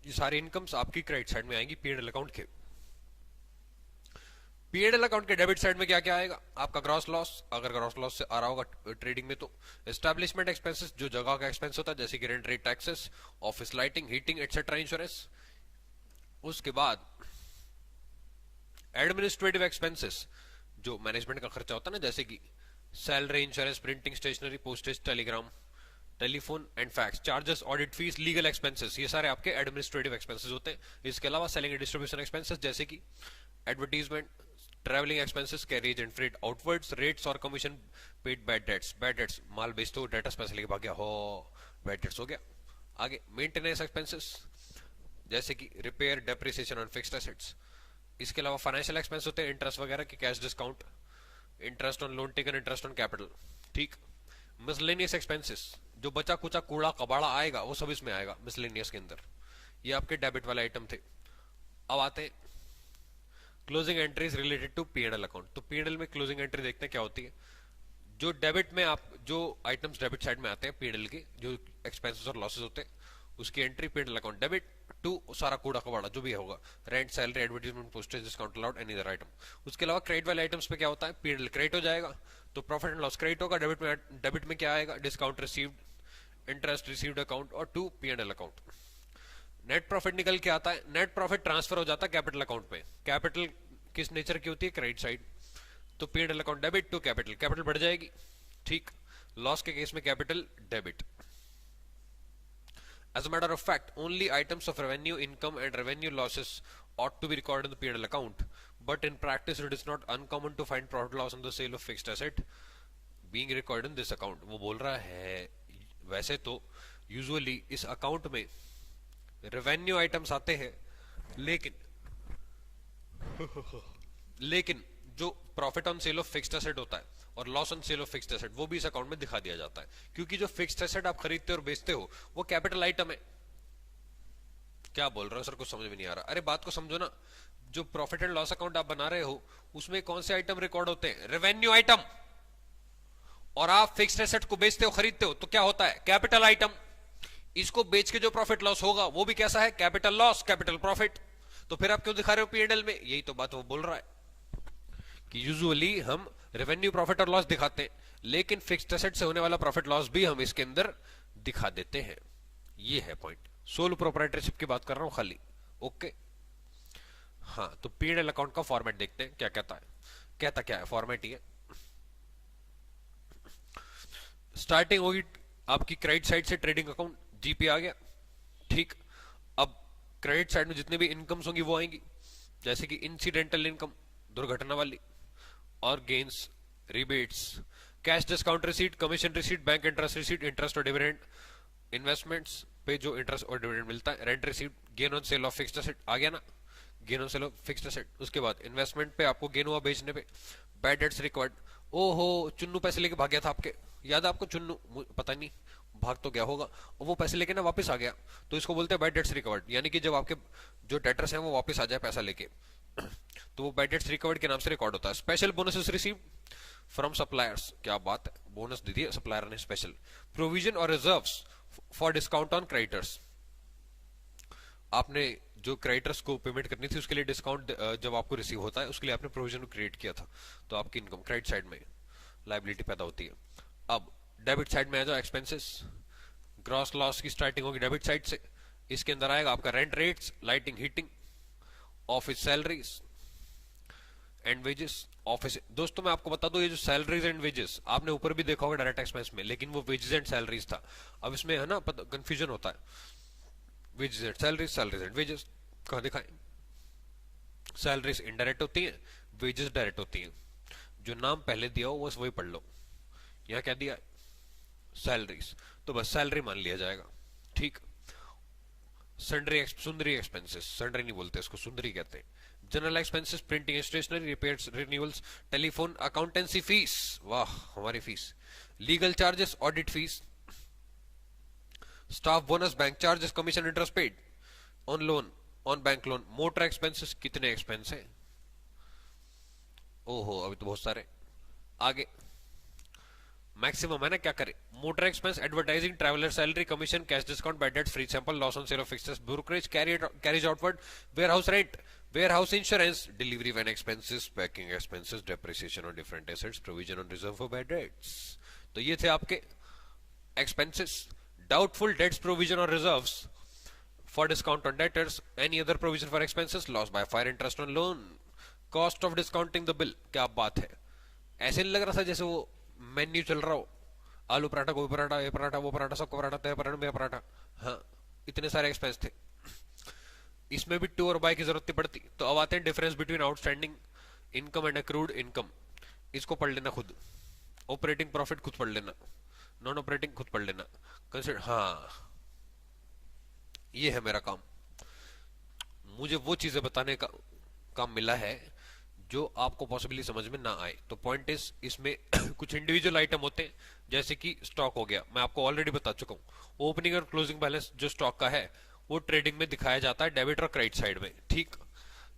ये सारी इनकम्स आपकी क्रेडिट साइड में आएंगी पीएनएल अकाउंट के। पीएनएल अकाउंट के डेबिट साइड में क्या क्या आएगा? आपका ग्रॉस लॉस, अगर ग्रॉस लॉस से आ रहा होगा ट्रेडिंग में तो। एस्टैब्लिशमेंट एक्सपेंसेस, जो जगह का एक्सपेंस होता है, जैसे कि rent, rate, taxes, office lighting, heating etcetera, insurance. उसके बाद एडमिनिस्ट्रेटिव एक्सपेंसेस, जो मैनेजमेंट का खर्चा होता है ना, जैसे कि salary, insurance, printing, stationery, postage, telegram, telephone and fax, charges, audit fees, legal expenses, ये सारे आपके एडमिनिस्ट्रेटिव एक्सपेंसेस होते हैं। इसके अलावा सेलिंग एंड डिस्ट्रीब्यूशन एक्सपेंसेस, जैसे कि advertisement, travelling expenses, carriage and freight, outwards, rates और commission paid, bad debts. Bad debts माल बेच तो डेटा स्पेशल लेके भाग गया हो, बैड डेट्स हो गया। आगे मेंटेनेंस एक्सपेंसेस, जैसे कि repair, depreciation on fixed assets. इसके अलावा फाइनेंशियल एक्सपेंस होते हैं, इंटरेस्ट वगैरह के, cash discount, interest on loan taken, interest on capital, ठीक। मिसलेनियस एक्सपेंसेस, जो बचा कुचा कूड़ा कबाड़ा आएगा वो सब इसमें आएगा मिसलेनियस के अंदर। ये आपके डेबिट वाले आइटम थे। अब आते हैं closing entries related to PNL account. तो पीएनएल में क्लोजिंग एंट्री देखते हैं क्या होती है। जो डेबिट में आप जो आइटम्स डेबिट साइड में आते हैं पीएनएल के, जो एक्सपेंसेस और लॉसेस होते हैं, उसकी entry PNL account debit to सारा कूड़ा कबाड़ा जो भी होगा, rent, salary, advertisement, postage, discount allowed, any other item. उसके अलावा क्रेडिट वाले आइटम्स पे क्या होता है, पीएनएल क्रेडिट हो जाएगा, तो प्रॉफिट एंड लॉस क्रेडिट होगा, डेबिट में क्या आएगा, discount received, interest received account और to PNL account. Net profit निकल के आता है, नेट प्रॉफिट ट्रांसफर हो जाता है कैपिटल अकाउंट में। कैपिटल किस नेचर की होती है, क्रेडिट साइड, तो PNL account debit to capital, capital बढ़ जाएगी, ठीक। लॉस के केस में capital debit. As a matter of fact, only items of revenue, income and revenue losses ought to be recorded in the P&L account. But in practice, it is not uncommon to find profit loss on the sale of fixed asset being recorded in this account. वो बोल रहा है वैसे तो usually इस account में revenue items आते हैं, लेकिन जो profit on sale of fixed asset होता है और loss on sale of fixed asset वो भी इस अकाउंट में दिखा दिया जाता है, क्योंकि जो फिक्स्ड एसेट आप खरीदते और बेचते हो वो कैपिटल आइटम है। क्या बोल रहे हो सर, कुछ समझ में नहीं आ रहा। अरे बात को समझो ना, जो प्रॉफिट एंड लॉस अकाउंट आप बना रहे हो उसमें कौन से आइटम रिकॉर्ड होते हैं, रेवेन्यू आइटम, और आप फिक्स्ड एसेट को बेचते हो खरीदते हो तो क्या होता है, कैपिटल आइटम। इसको बेच के जो प्रॉफिट लॉस होगा वो भी कैसा है, कैपिटल लॉस, कैपिटल प्रॉफिट। तो फिर आप क्यों दिखा रहे हो पीएनएल में, यही तो बात वो बोल रहा है कि यूजुअली हम रेवेन्यू प्रॉफिट और लॉस दिखाते हैं, लेकिन फिक्स्ड एसेट से होने वाला प्रॉफिट लॉस भी हम इसके अंदर दिखा देते हैं। ये है पॉइंट। सोल प्रोप्राइटरशिप की बात कर रहा हूं खाली, ओके। हाँ, तो पीएनएल अकाउंट का फॉर्मेट देखते हैं क्या कहता है। कहता क्या है, फॉर्मेट ही है। स्टार्टिंग होगी आपकी क्रेडिट साइड से, ट्रेडिंग अकाउंट जीपी आ गया, ठीक। अब क्रेडिट साइड में जितने भी इनकम्स होंगी वो आएंगी, जैसे कि इंसिडेंटल इनकम, दुर्घटना वाली, और gains, rebates, cash discount receipt, commission receipt, bank interest receipt, interest और डिविडेंड, इन्वेस्टमेंट्स पे जो इंटरेस्ट और डिविडेंड मिलता है, rent receipt, gain on sale of fixed asset आ गया ना, gain on sale of fixed asset. उसके बाद इन्वेस्टमेंट पे आपको गेन हुआ बेचने पे, बैड डेट्स रिकवर्ड। ओहो, चुन्नू पैसे लेके भाग गया था आपके, याद है आपको चुन्नू, पता नहीं भाग तो क्या होगा, और वो पैसे लेके ना वापस आ गया, तो इसको बोलते हैं बैड डेट्स रिकवर्ड। यानी कि जब आपके जो डेटर्स हैं वो वापस आ जाए पैसा लेके, तो वो बैड डेट्स रिकवर्ड के नाम से रिकॉर्ड होता है। Special bonuses received from suppliers, क्या बात है, बोनस दे दिया सप्लायर ने स्पेशल। प्रोविजन और reserves for discount on creditors, आपने जो क्रेडिटर्स को पेमेंट करनी थी उसके लिए डिस्काउंट जब आपको रिसीव होता है उसके लिए आपने प्रोविजन क्रिएट किया था, तो आपकी इनकम क्रेडिट साइड में लायबिलिटी पैदा होती है। अब डेबिट साइड में आ जाओ, एक्सपेंसेस, ग्रॉस लॉस की स्टार्टिंग होगी डेबिट साइड से। इसके अंदर आएगा आपका rent rates, lighting, heating, office salaries and wages. Office, दोस्तों मैं आपको बता दूं, ये जो सैलरीज एंड वेजेस आपने ऊपर भी देखा होगा डायरेक्ट एक्सपेंस में, लेकिन वो वेजेस एंड सैलरीज था। अब इसमें है ना कंफ्यूजन होता है, wages and salaries, salaries and wages कहां दिखाएं। सैलरीज इनडायरेक्ट होती है, वेजेस डायरेक्ट होती है। जो नाम पहले दिया हो बस वही पढ़ लो। यहाँ क्या दिया, सैलरीज, तो बस सैलरी मान लिया जाएगा, ठीक। सुंदरी एक्सपेंसेस, सन्ड्री नहीं बोलते इसको, सुंदरी कहते हैं। General expenses, printing, stationery, repairs, renewals, telephone, accountancy fees, वाह हमारी fees, legal charges, audit fees, staff bonus, bank charges, commission, interest paid on loan, on bank loan, motor expenses, कितने expense है, ओहो अभी तो बहुत सारे। आगे मैक्सिमम है ना, क्या करे, motor expense, advertising, traveller salary, commission, cash discount, bad debt, free sample, loss on sale of fixed, brokerage, carriage outward, warehouse rent, warehouse insurance, delivery van expenses, packing expenses, depreciation on different assets, provision on reserve for bad debts. तो ये थे आपके expenses. Doubtful debts, provision और reserves for discount on debtors, any other provision for expenses, loss by fire, interest on loan, cost of discounting the bill. क्या बात है, ऐसे नहीं लग रहा था जैसे वो मेन्यू चल रहा हो, आलू पराठा, गोभी पराठा, ये पराठा, वो पराठा, सबका पराठा, तेरा पराठा, मेरा पराठा। हाँ, इतने सारे एक्सपेंस थे। इसमें भी टू और बाय की जरूरत पड़ती। तो अब आते हैं difference between outstanding income and accrued income. इसको पढ़ लेना खुद, ऑपरेटिंग प्रॉफिट खुद पढ़ लेना, नॉन ऑपरेटिंग खुद पढ़ लेना, कंसिडर। हाँ, ये है मेरा काम, मुझे वो चीजें बताने का काम मिला है जो आपको पॉसिबली समझ में ना आए। तो पॉइंट इज, इसमें कुछ इंडिविजुअल आइटम होते हैं, जैसे कि स्टॉक हो गया, मैं आपको ऑलरेडी बता चुका हूं। ओपनिंग और क्लोजिंग बैलेंस जो स्टॉक का है वो ट्रेडिंग में दिखाया जाता है डेबिट और क्रेडिट साइड में, ठीक।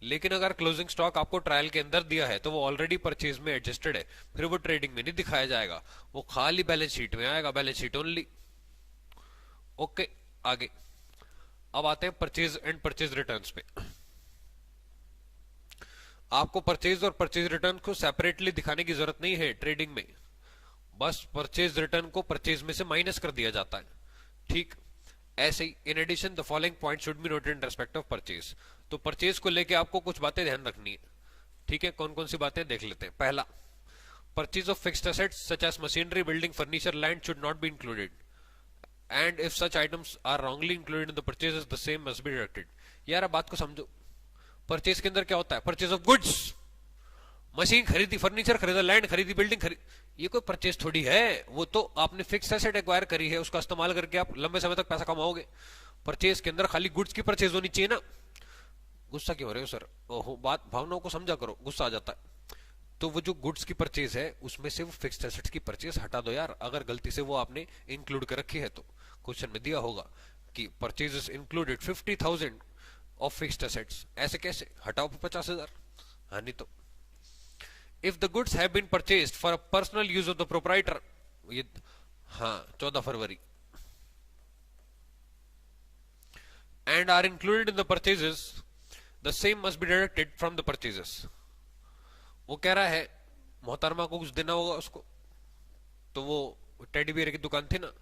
लेकिन अगर क्लोजिंग स्टॉक आपको ट्रायल के अंदर दिया है तो वो ऑलरेडी परचेज में एडजस्टेड है, फिर वो ट्रेडिंग में नहीं दिखाया जाएगा, वो खाली बैलेंस शीट में आएगा, बैलेंस शीट ओनली। ओके, आगे अब आते हैं परचेज एंड परचेज रिटर्न्स पे। आपको परचेज और परचेज रिटर्न को सेपरेटली दिखाने की जरूरत नहीं है ट्रेडिंग में, बस परचेज रिटर्न को परचेज में से माइनस कर दिया जाता है। ठीक ऐसे ही in addition the following point should be noted in respect of purchase. तो परचेज को लेके आपको कुछ बातें ध्यान रखनी है। ठीक है, कौन कौन सी बातें देख लेते हैं। पहला, purchase of fixed assets such as machinery, building, furniture, land should not be included and if such items are wrongly included in the purchase the same must be deducted. यार अब बात को समझो, परचेज के अंदर क्या होता है? परचेज ऑफ गुड्स, मशीन खरीदी, फर्नीचर खरीदा, लैंड खरीदी, बिल्डिंग खरीदी, ये कोई परचेज थोड़ी है। वो तो आपने फिक्स एसेट एक्वायर करी है, उसका इस्तेमाल करके आप लंबे समय तक पैसा कमाओगे। परचेज के अंदर खाली गुड्स की परचेज होनी चाहिए ना। गुस्सा क्यों हो रहे हो सर? ओहो, बात भावनाओं को समझा करो, गुस्सा आ जाता है। तो वो जो गुड्स की परचेज है उसमें से वो फिक्स्ड एसेट्स की परचेज हटा दो यार, अगर गलती से वो आपने इंक्लूड कर रखी है तो। क्वेश्चन में दिया होगा कि purchases included 50,000 of fixed assets, ऐसे कैसे? हटाओ 50,000। हाँ नहीं तो if the goods have been purchased for a personal use of the proprietor, ये हाँ 14 फरवरी, and are included in the purchases the same must be deducted from the purchases. वो कह रहा है मोहतरमा को कुछ देना होगा उसको, तो वो टेडी बियर की दुकान थी ना,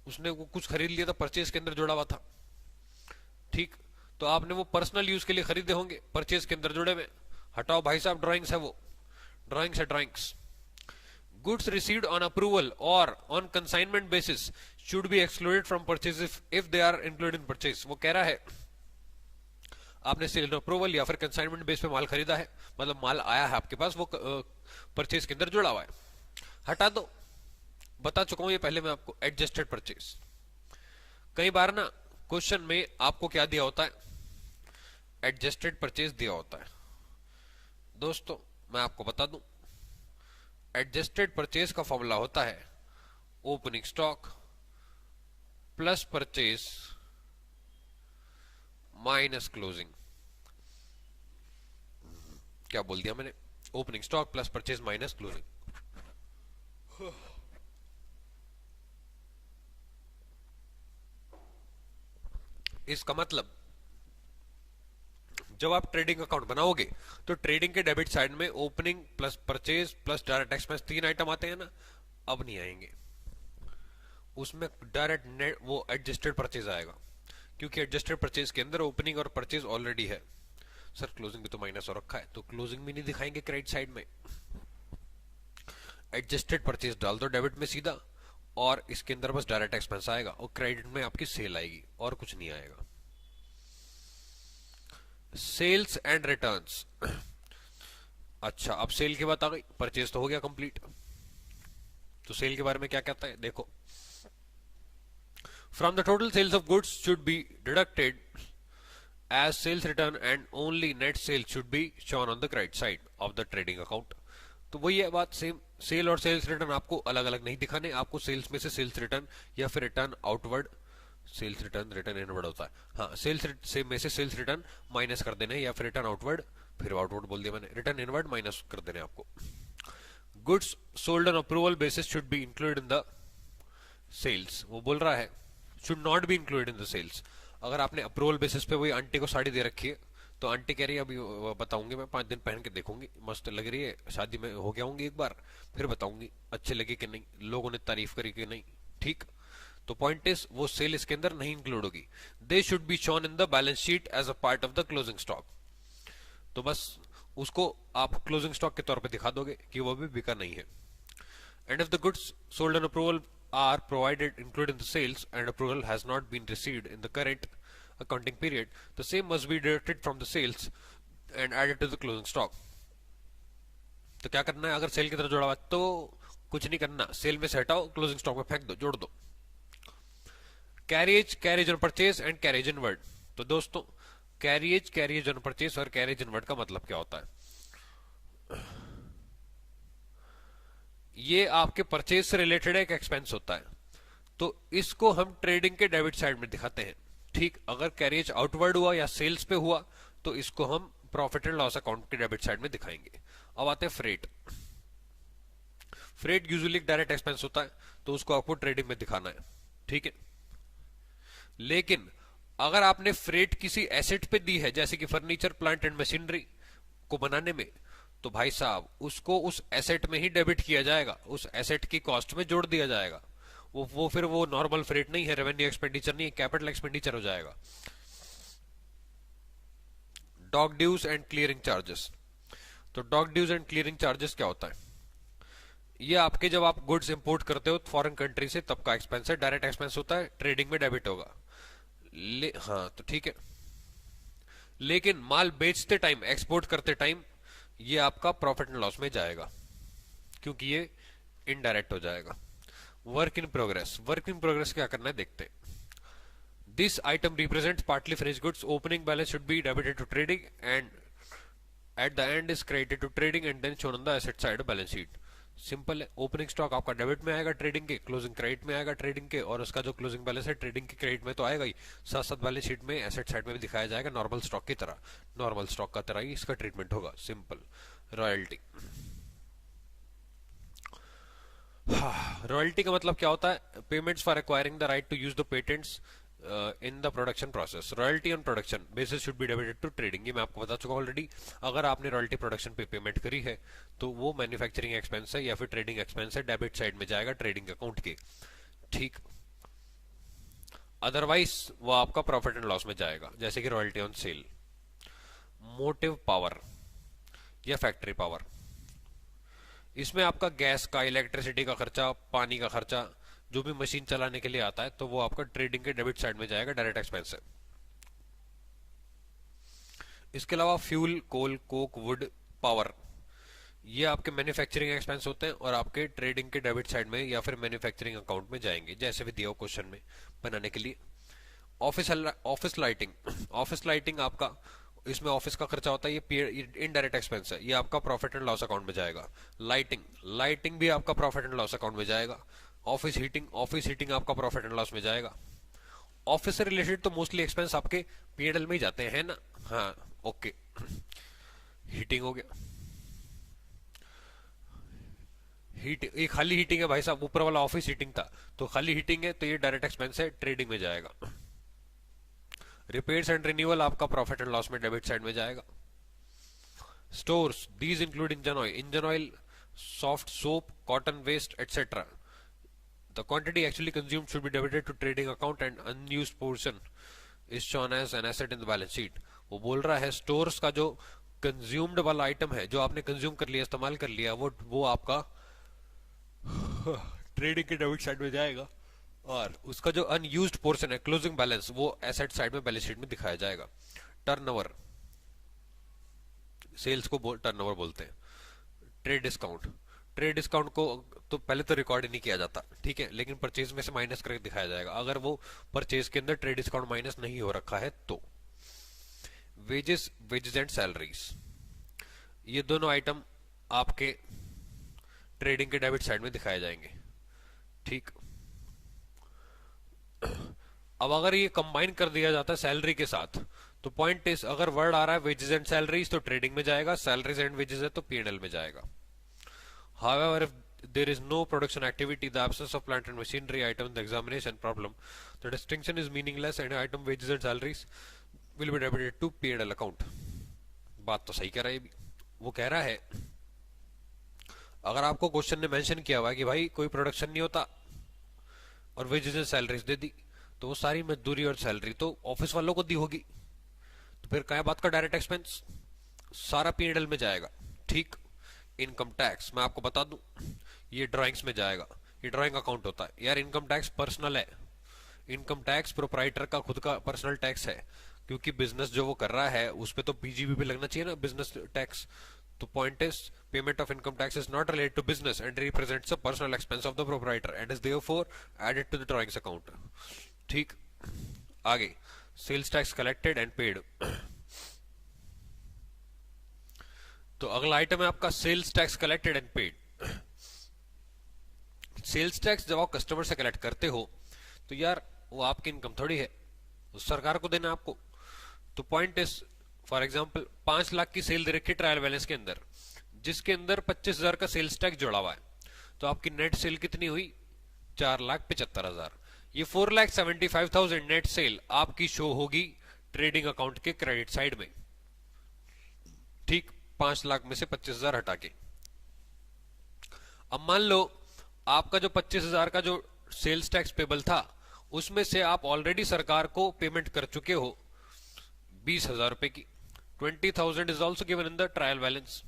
उसने वो कुछ खरीद लिया था, परचेज के अंदर जुड़ा हुआ था। ठीक, तो आपने वो पर्सनल यूज के लिए खरीदे होंगे, परचेज के अंदर जुड़े हुए, हटाओ भाई साहब, ड्राइंग्स है वो, ड्राइंग्स है drawings. Goods received on approval और on consignment basis should be excluded from purchase if they are included in purchase. वो कह रहा है आपने सेल अप्रूवल या फिर कंसाइनमेंट बेस पे माल खरीदा है, मतलब माल आया है आपके पास, वो परचेज के अंदर जुड़ा हुआ है, हटा दो। बता चुका हूं ये पहले मैं आपको, एडजस्टेड परचेज। कई बार ना क्वेश्चन में आपको क्या दिया होता है? एडजस्टेड परचेज दिया होता है। दोस्तों मैं आपको बता दूं, एडजस्टेड परचेज का फॉर्मूला होता है opening stock plus purchase minus closing. क्या बोल दिया मैंने? Opening stock plus purchase minus closing. इसका मतलब जब आप ट्रेडिंग अकाउंट बनाओगे तो ट्रेडिंग के डेबिट साइड में opening plus purchase plus direct expense 3 item आते हैं ना, अब नहीं आएंगे उसमें। डायरेक्ट नेट वो एडजस्टेड परचेज आएगा, क्योंकि एडजस्टेड परचेज के अंदर ओपनिंग और परचेज ऑलरेडी है। सर क्लोजिंग भी तो माइनस हो रखा है, तो क्लोजिंग भी नहीं दिखाएंगे क्रेडिट साइड में। एडजस्टेड परचेज डाल दो डेबिट में सीधा, और इसके अंदर बस डायरेक्ट एक्सपेंस आएगा और क्रेडिट में आपकी सेल आएगी और कुछ नहीं आएगा। Sales and returns. अच्छा, अब सेल की बात आ गई, परचेज तो हो गया कंप्लीट। तो सेल के बारे में क्या कहता है देखो, from the total sales of goods should be deducted as sales return and only net sale should be shown on the credit side of the trading account. तो वही है बात, सेम। सेल और सेल्स रिटर्न आपको अलग अलग नहीं दिखाने, आपको सेल्स में से सेल्स रिटर्न या फिर return outward, sales return return inward होता है, हाँ, सेल्स से में से सेल्स रिटर्न माइनस कर देने, या फिर रिटर्न आउटवर्ड, फिर आउटवर्ड बोल दिया मैंने, रिटर्न इनवर्ड माइनस कर देने आपको। Goods sold on approval basis should be included in the sales. वो बोल रहा है should not be included in the sales. अगर आपने अप्रूवल बेसिस पे वही आंटी को साड़ी दे रखी है, तो आंटी कह रही है अभी बताऊंगी मैं, 5 दिन पहन के देखूंगी, मस्त लग रही है, शादी में हो गया होंगी एक बार, फिर बताऊंगी अच्छे लगे कि नहीं, लोगों ने तारीफ करी कि नहीं। ठीक, तो पॉइंट इज वो सेल इसके अंदर नहीं इंक्लूड होगी। They should be shown in the balance sheet as a part of the closing stock. तो बस उसको आप क्लोजिंग स्टॉक के तौर पे दिखा दोगे कि वो भी बिका नहीं है। And if the goods sold on approval are provided included in the sales and approval has not been received in the current accounting period, the same must be deducted from the sales and added to the closing stock. तो क्या करना है? अगर cell की तरफ जोड़ा हुआ तो कुछ नहीं करना, सेल में से हटाओ, क्लोजिंग स्टॉक में फेंक दो, जोड़ दो। Carriage, carriage on purchase and carriage inward. तो दोस्तों कैरिएज, कैरिएज ऑन परचेज और कैरिएज इनवर्ड का मतलब क्या होता है? ये आपके परचेज से रिलेटेड एक एक्सपेंस होता है, तो इसको हम ट्रेडिंग के डेबिट साइड में दिखाते हैं। ठीक, अगर कैरिएज आउटवर्ड हुआ या सेल्स पे हुआ तो इसको हम प्रॉफिट एंड लॉस अकाउंट के डेबिट साइड में दिखाएंगे। अब आते हैं freight. Freight usually direct expense होता है, तो उसको आपको ट्रेडिंग में दिखाना है। ठीक है, लेकिन अगर आपने फ्रेट किसी एसेट पे दी है, जैसे कि फर्नीचर, प्लांट एंड मशीनरी को बनाने में, तो भाई साहब उसको उस एसेट में ही डेबिट किया जाएगा, उस एसेट की कॉस्ट में जोड़ दिया जाएगा। वो फिर वो नॉर्मल फ्रेट नहीं है, रेवेन्यू एक्सपेंडिचर नहीं है, कैपिटल एक्सपेंडिचर हो जाएगा। Dock dues and clearing charges. तो dock dues and clearing charges क्या होता है? ये आपके जब आप गुड्स इंपोर्ट करते हो फॉरेन कंट्री से तब का एक्सपेंस है, डायरेक्ट एक्सपेंस होता है, ट्रेडिंग में डेबिट होगा। हाँ तो ठीक है, लेकिन माल बेचते टाइम, एक्सपोर्ट करते टाइम ये आपका प्रॉफिट एंड लॉस में जाएगा, क्योंकि ये इनडायरेक्ट हो जाएगा। Work in progress. Work in progress क्या करना है देखते हैं। This item represents partly finished goods, opening balance should be debited to trading and at the end is credited to trading and then shown on the asset side balance sheet. Simple है, opening stock आपका debit में आएगा trading के, closing credit में आएगा trading के, और उसका जो क्लोजिंग बैलेंस है ट्रेडिंग के क्रेडिट में तो आएगा ही, साथ साथ बैलेंस शीट में एसेट साइड में भी दिखाया जाएगा नॉर्मल स्टॉक की तरह, नॉर्मल स्टॉक का तरह ही इसका ट्रीटमेंट होगा। सिंपल। रॉयल्टी। रॉयल्टी का मतलब क्या होता है? Payments for acquiring the right to use the patents in the production process. Royalty on production basis should be debited to trading. ये मैं आपको बता चुका ऑलरेडी। अगर आपने रॉयल्टी प्रोडक्शन पे पेमेंट करी है तो वो मैन्युफैक्चरिंग एक्सपेंस है या फिर ट्रेडिंग एक्सपेंस है, डेबिट साइड में जाएगा ट्रेडिंग अकाउंट के। ठीक। अदरवाइज वो आपका प्रॉफिट एंड लॉस में जाएगा, जैसे कि royalty on sale. Motive power या फैक्ट्री पावर, इसमें आपका गैस का, इलेक्ट्रिसिटी का खर्चा, पानी का खर्चा, जो भी मशीन चलाने के लिए आता है, तो वो आपका ट्रेडिंग के डेबिट साइड में जाएगा, डायरेक्ट एक्सपेंस है। इसके अलावा fuel, coal, coke, wood, power, ये आपके मैन्युफैक्चरिंग एक्सपेंस होते हैं और आपके ट्रेडिंग के डेबिट साइड में या फिर मैन्युफैक्चरिंग अकाउंट में जाएंगे, जैसे भी दिया हो क्वेश्चन में बनाने के लिए। Office lighting. ऑफिस लाइटिंग आपका, इसमें ऑफिस का खर्चा होता है, ये इनडायरेक्ट एक्सपेंस है, ये आपका प्रॉफिट एंड लॉस अकाउंट में जाएगा। लाइटिंग भी आपका प्रॉफिट एंड लॉस अकाउंट में जाएगा। ऑफिस हीटिंग आपका प्रॉफिट एंड लॉस में जाएगा। ऑफिस से रिलेटेड तो मोस्टली एक्सपेंस आपके पीएनएल में ही जाते हैं ना। हाँ ओके। हीटिंग हो गया। ये खाली हीटिंग है भाई साहब, ऊपर वाला ऑफिस हीटिंग था, तो खाली हीटिंग है तो ये डायरेक्ट एक्सपेंस है, ट्रेडिंग में जाएगा। रिपेयर्स एंड रिन्यूअल आपका प्रॉफिट एंड लॉस में डेबिट साइड में जाएगा। Stores, these include engine oil, soft soap, cotton waste etcetera. The quantity actually consumed should be debited to trading account and unused portion is shown as an asset in the balance sheet। वो बोल रहा है stores का जो consumed वाला item है, जो आपने कंज्यूम कर लिया, इस्तेमाल कर लिया, वो आपका ट्रेडिंग के डेबिट साइड में जाएगा, और उसका जो अनयूज्ड पोर्शन है, क्लोजिंग बैलेंस, वो एसेट साइड में बैलेंस शीट में दिखाया जाएगा। टर्नओवर, सेल्स को टर्नओवर बोलते हैं। ट्रेड डिस्काउंट को तो पहले तो रिकॉर्ड ही नहीं किया जाता, ठीक है, लेकिन परचेज में से माइनस करके दिखाया जाएगा, अगर वो परचेज के अंदर ट्रेड डिस्काउंट माइनस नहीं हो रखा है तो। वेजेस एंड सैलरीज, ये दोनों आइटम आपके ट्रेडिंग के डेबिट साइड में दिखाए जाएंगे। ठीक। अब अगर ये कंबाइन कर दिया जाता है सैलरी के साथ, तो पॉइंट इज, अगर वर्ड आ रहा है वेजेस एंड सैलरीज तो ट्रेडिंग में जाएगा, सैलरीज एंड वेजेस है तो पीएनएल में जाएगा। However, if there is no production activity, the absence of plant and machinery item in the examination problem, the distinction is meaningless and item wages and salaries will be debited to P&L account। बात तो सही कह रहा है भी। वो कह रहा है अगर आपको क्वेश्चन ने मेंशन किया हुआ है कि भाई कोई प्रोडक्शन नहीं होता और वेजेस एंड सैलरीज दे दी, तो वो सारी मजदूरी और सैलरी तो ऑफिस वालों को दी होगी, तो फिर क्या बात का डायरेक्ट एक्सपेंस सारा पीएनएल में जाएगा। ठीक। इनकम टैक्स, मैं आपको बता दूं, ये ड्राइंग्स में जाएगा, ये ड्राइंग अकाउंट होता है यार। इनकम टैक्स पर्सनल है, इनकम टैक्स प्रोप्राइटर का खुद का पर्सनल टैक्स है, क्योंकि बिजनेस जो वो कर रहा है उस पे तो पीजीबी पे लगना चाहिए ना, बिजनेस टैक्स। तो point is, payment of income tax is not related to business and represents a personal expense of the proprietor and is therefore added to the drawings account. ठीक। आगे, sales tax collected and paid. तो अगला item है आपका sales tax collected and paid. Sales tax जब आप customer से collect करते हो तो यार वो आपकी इनकम थोड़ी है, वो सरकार को देना आपको। तो point is, for example 5 lakh की सेल दे रखी ट्रायल बैलेंस के अंदर, जिसके अंदर 25,000 का सेल्स टैक्स जोड़ा हुआ है, तो आपकी नेट सेल कितनी हुई? 4,75,000। ये 4,75,000 नेट सेल आपकी शो होगी ट्रेडिंग अकाउंट के क्रेडिट साइड में, ठीक, 5 लाख में से 25,000 हटा के। अब मान लो आपका जो 25,000 का जो सेल्स टैक्स पेबल था उसमें से आप ऑलरेडी सरकार को पेमेंट कर चुके हो 20,000 रुपए की। 20,000 is also given in the trial balance.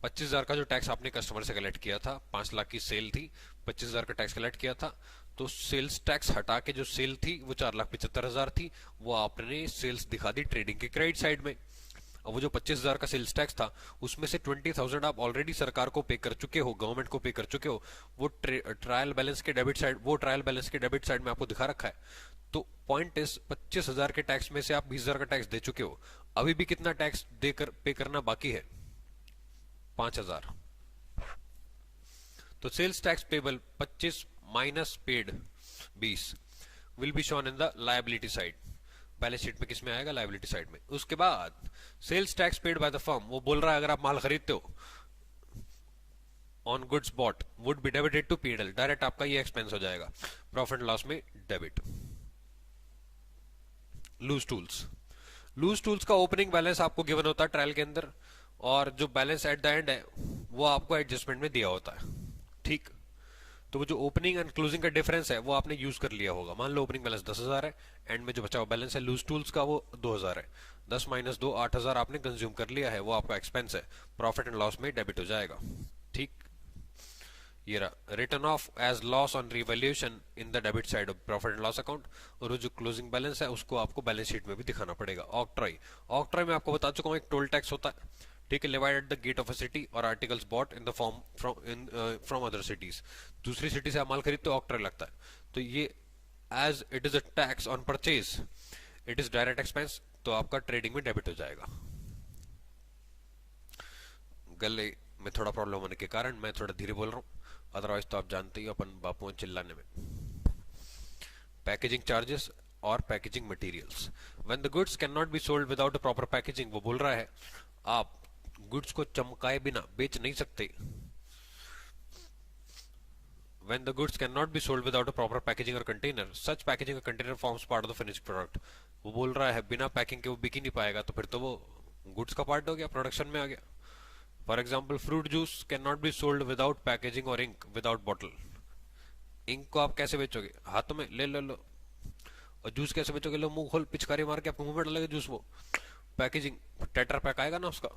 25,000 का जो टैक्स आपने कस्टमर से कलेक्ट किया था, 5 लाख की सेल थी, 25,000 का टैक्स कलेक्ट किया था, तो सेल्स टैक्स हटा के जो सेल थी वो 4,75,000 थी, वो आपने सेल्स दिखा दी ट्रेडिंग के क्रेडिट साइड में। अब वो जो 25,000 का सेल्स टैक्स था उसमें से 20,000 आप ऑलरेडी सरकार को पे कर चुके हो, गवर्नमेंट को पे कर चुके हो, वो ट्रायल बैलेंस के डेबिट साइड, वो ट्रायल बैलेंस के डेबिट साइड में आपको दिखा रखा है। तो पॉइंट इस 25,000 के टैक्स में से आप 20,000 का टैक्स दे चुके हो, अभी भी कितना टैक्स देकर पे करना बाकी है? 5,000। तो sales tax payable 25 minus paid 20 will be shown in the liability side. Balance sheet में किसमें आएगा? लायबिलिटी साइड में। उसके बाद sales tax paid by the firm, वो बोल रहा है अगर आप माल खरीदते हो on goods bought would be debited to PNL, direct आपका ये एक्सपेंस हो जाएगा, प्रॉफिट लॉस में debit. Loose tools, loose tools का ओपनिंग बैलेंस आपको गिवन होता है ट्रायल के अंदर, और जो बैलेंस एट द एंड है वो आपको एडजस्टमेंट में दिया होता है, ठीक। तो वो जो ओपनिंग एंड क्लोजिंग का डिफरेंस है वो आपने यूज कर लिया होगा। मान लो ओपनिंग बैलेंस 10,000 है, एंड में जो बचा हुआ बैलेंस है लूज टूल्स का वो 2,000 है, 10 माइनस 2 8,000 आपने कंज्यूम कर लिया है, वो आपका एक्सपेंस है, प्रॉफिट एंड लॉस में डेबिट हो जाएगा, ठीक। ये रहा written off as loss on revaluation in the debit side of profit and loss account, और वो जो क्लोजिंग बैलेंस है उसको आपको बैलेंस शीट में भी दिखाना पड़ेगा। ऑक्ट्रॉय, ऑक्ट्रॉय में आपको बता चुका हूं एक टोल टैक्स होता है, ठीक है, levied at the gate of a city और articles bought in the form from other cities. दूसरी सिटी से आप माल खरीदते हो, ऑक्ट्रॉय लगता है। तो ये as it is a tax on purchase, it is direct expense, तो आपका ट्रेडिंग में डेबिट हो जाएगा। गले में थोड़ा प्रॉब्लम होने के कारण मैं थोड़ा धीरे बोल रहा हूँ, अदरवाइज तो आप जानते ही अपन बापू चिल्लाने में। पैकेजिंग चार्जेस और packaging materials, when the goods can not be sold without a proper packaging, वो बोल रहा है आप गुड्स को चमकाए बिना बेच नहीं सकते। When the goods cannot be sold without a proper packaging or container, such packaging or container forms part of the finished product। वो बोल रहा है बिना पैकिंग के वो बिक ही नहीं पाएगा, तो फिर तो वो गुड्स का पार्ट हो गया, प्रोडक्शन में आ गया। For example fruit juice can not be sold without packaging और इंक विदाउट बॉटल। इंक को आप कैसे बेचोगे? हाथों में ले लो। और जूस कैसे बेचोगे? लो मुंह खोल पिचकारी मार के आपको मुंह में डालेगा जूस, वो पैकेजिंग टेट्रा पैक आएगा ना उसका।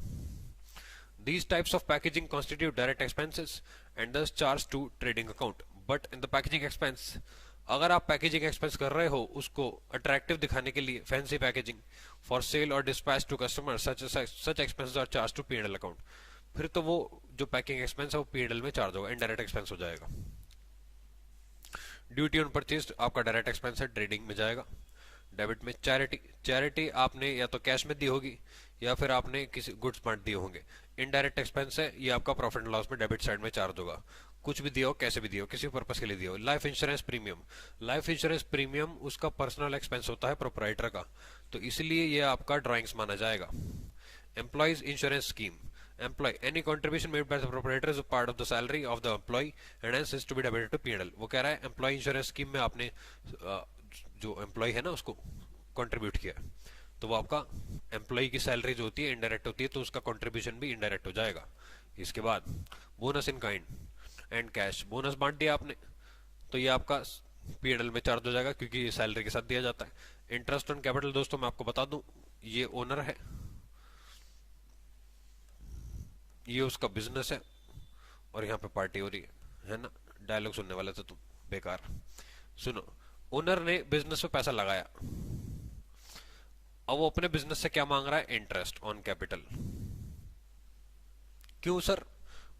These types of packaging constitute direct expenses and thus charged to trading account. But in the packaging expense, अगर आप पैकेजिंग एक्सपेंस कर रहे हो उसको अट्रैक्टिव दिखाने के लिए, फैंसी पैकेजिंग फॉर सेल और dispatch to customer, such expenses are charge to PNL account, फिर तो वो जो पैकिंग एक्सपेंस है वो पीएनएल में चार्ज होगा, इनडायरेक्ट एक्सपेंस हो जाएगा। ड्यूटी ऑन परचेज आपका डायरेक्ट एक्सपेंस है, ट्रेडिंग में जाएगा, डेबिट में। चैरिटी, चैरिटी आपने या तो कैश में दी होगी या फिर आपने किसी गुड्स बांट दिए होंगे, इनडायरेक्ट एक्सपेंस है, ये आपका प्रॉफिट एंड लॉस में डेबिट साइड में चार्ज होगा। कुछ भी दिया हो, कैसे भी दिया हो, किसी पर्पस के लिए दिया हो। Life insurance premium, life insurance premium उसका पर्सनल एक्सपेंस होता है प्रोपराइटर का, तो इसलिए ये आपका ड्राइंग्स माना जाएगा। Employees insurance scheme, employee any contribution made by the proprietor is a part of the salary of the employee and hence is to be debited to P&L। वो कह रहा है एम्प्लॉय इंश्योरेंस स्कीम में आपने जो employ है ना उसको कंट्रीब्यूट किया, तो वो आपका एम्प्लॉय की सैलरी जो होती है इनडायरेक्ट होती है, तो उसका कंट्रीब्यूशन भी इनडायरेक्ट हो जाएगा। इसके बाद bonus in kind and cash, bonus बांट दिया आपने तो ये आपका P&L में चार्ज हो जाएगा क्योंकि ये सैलरी के साथ दिया जाता है। इंटरेस्ट ऑन कैपिटल दोस्तों मैं आपको बता दूं, ये ओनर है, ये उसका बिजनेस है, और यहाँ पे पार्टी हो रही है ना। डायलॉग सुनने वाले थे तुम बेकार। सुनो, ओनर ने बिजनेस में पैसा लगाया, अब वो अपने बिजनेस से क्या मांग रहा है? Interest on capital. क्यों सर?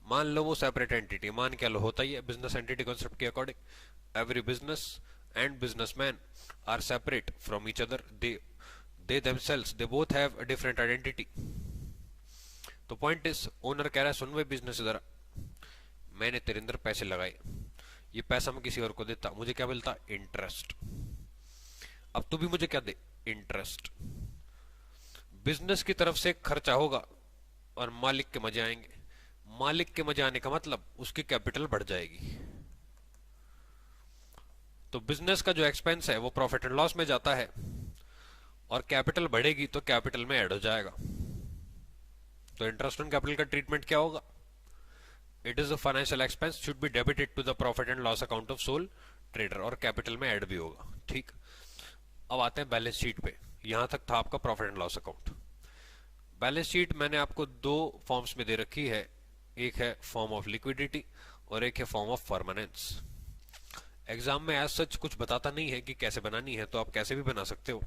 मान लो वो सेपरेट एंटिटी, मान क्या लो होता ही है बिजनेस एंटिटी कॉन्सेप्ट के according, every business and businessman are separate from each other, they themselves they both have a different identity। तो पॉइंट इज, ओनर कह रहा है सुन वे बिजनेस, जरा मैंने तेरे अंदर पैसे लगाए, ये पैसा मैं किसी और को देता, मुझे क्या मिलता? इंटरेस्ट। अब तू भी मुझे क्या दे? इंटरेस्ट। बिजनेस की तरफ से खर्चा होगा और मालिक के मजे आएंगे। मालिक के मजे आने का मतलब उसकी कैपिटल बढ़ जाएगी। तो बिजनेस का जो एक्सपेंस है वो प्रॉफिट एंड लॉस में जाता है, और कैपिटल बढ़ेगी तो कैपिटल में ऐड हो जाएगा। तो इंटरेस्ट ऑन कैपिटल का ट्रीटमेंट क्या होगा? It is a financial expense should be debited to the profit and loss account of sole trader, और कैपिटल में ऐड भी होगा। ठीक, अब आते हैं बैलेंस शीट पे। यहां तक था आपका profit and loss account. Balance sheet मैंने आपको दो फॉर्म्स में दे रखी है, एक है फॉर्म ऑफ लिक्विडिटी और एक है फॉर्म ऑफ परमानेंस। एग्जाम में एज सच कुछ बताता नहीं है कि कैसे बनानी है, तो आप कैसे भी बना सकते हो।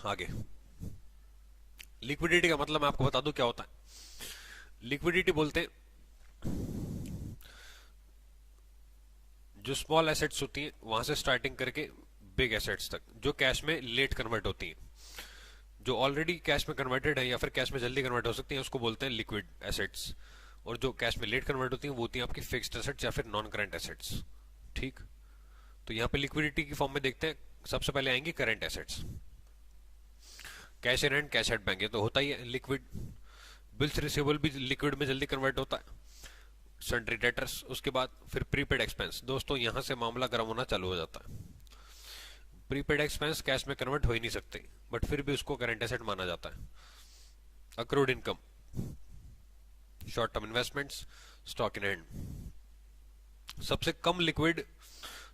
आगे लिक्विडिटी का मतलब मैं आपको बता दूं क्या होता है। लिक्विडिटी बोलते हैं जो स्मॉल एसेट्स होती हैं वहां से स्टार्टिंग करके बिग एसेट्स तक, जो कैश में लेट कन्वर्ट होती हैं, जो ऑलरेडी कैश में कन्वर्टेड है या फिर कैश में जल्दी कन्वर्ट हो सकती हैं, उसको बोलते हैं लिक्विड एसेट्स। और जो कैश में लेट कन्वर्ट होती हैं वो होती हैं आपकी फिक्स्ड एसेट्स या फिर नॉन करंट एसेट्स। ठीक, तो यहाँ पे लिक्विडिटी की फॉर्म में देखते हैं, सबसे पहले आएंगी current assets. Cash in hand, cash at bank, ये तो होता ही है लिक्विड। बिल्स रिसीवेबल भी लिक्विड में जल्दी कन्वर्ट होता है। सन्ड्री डेटर्स, उसके बाद फिर प्रीपेड एक्सपेंस। दोस्तों यहां से मामला गर्म होना चालू हो जाता है। प्रीपेड एक्सपेंस कैश में कन्वर्ट हो ही नहीं सकते, बट फिर भी उसको करंट एसेट माना जाता है। Accrued income, short term investments, stock in hand. सबसे कम liquid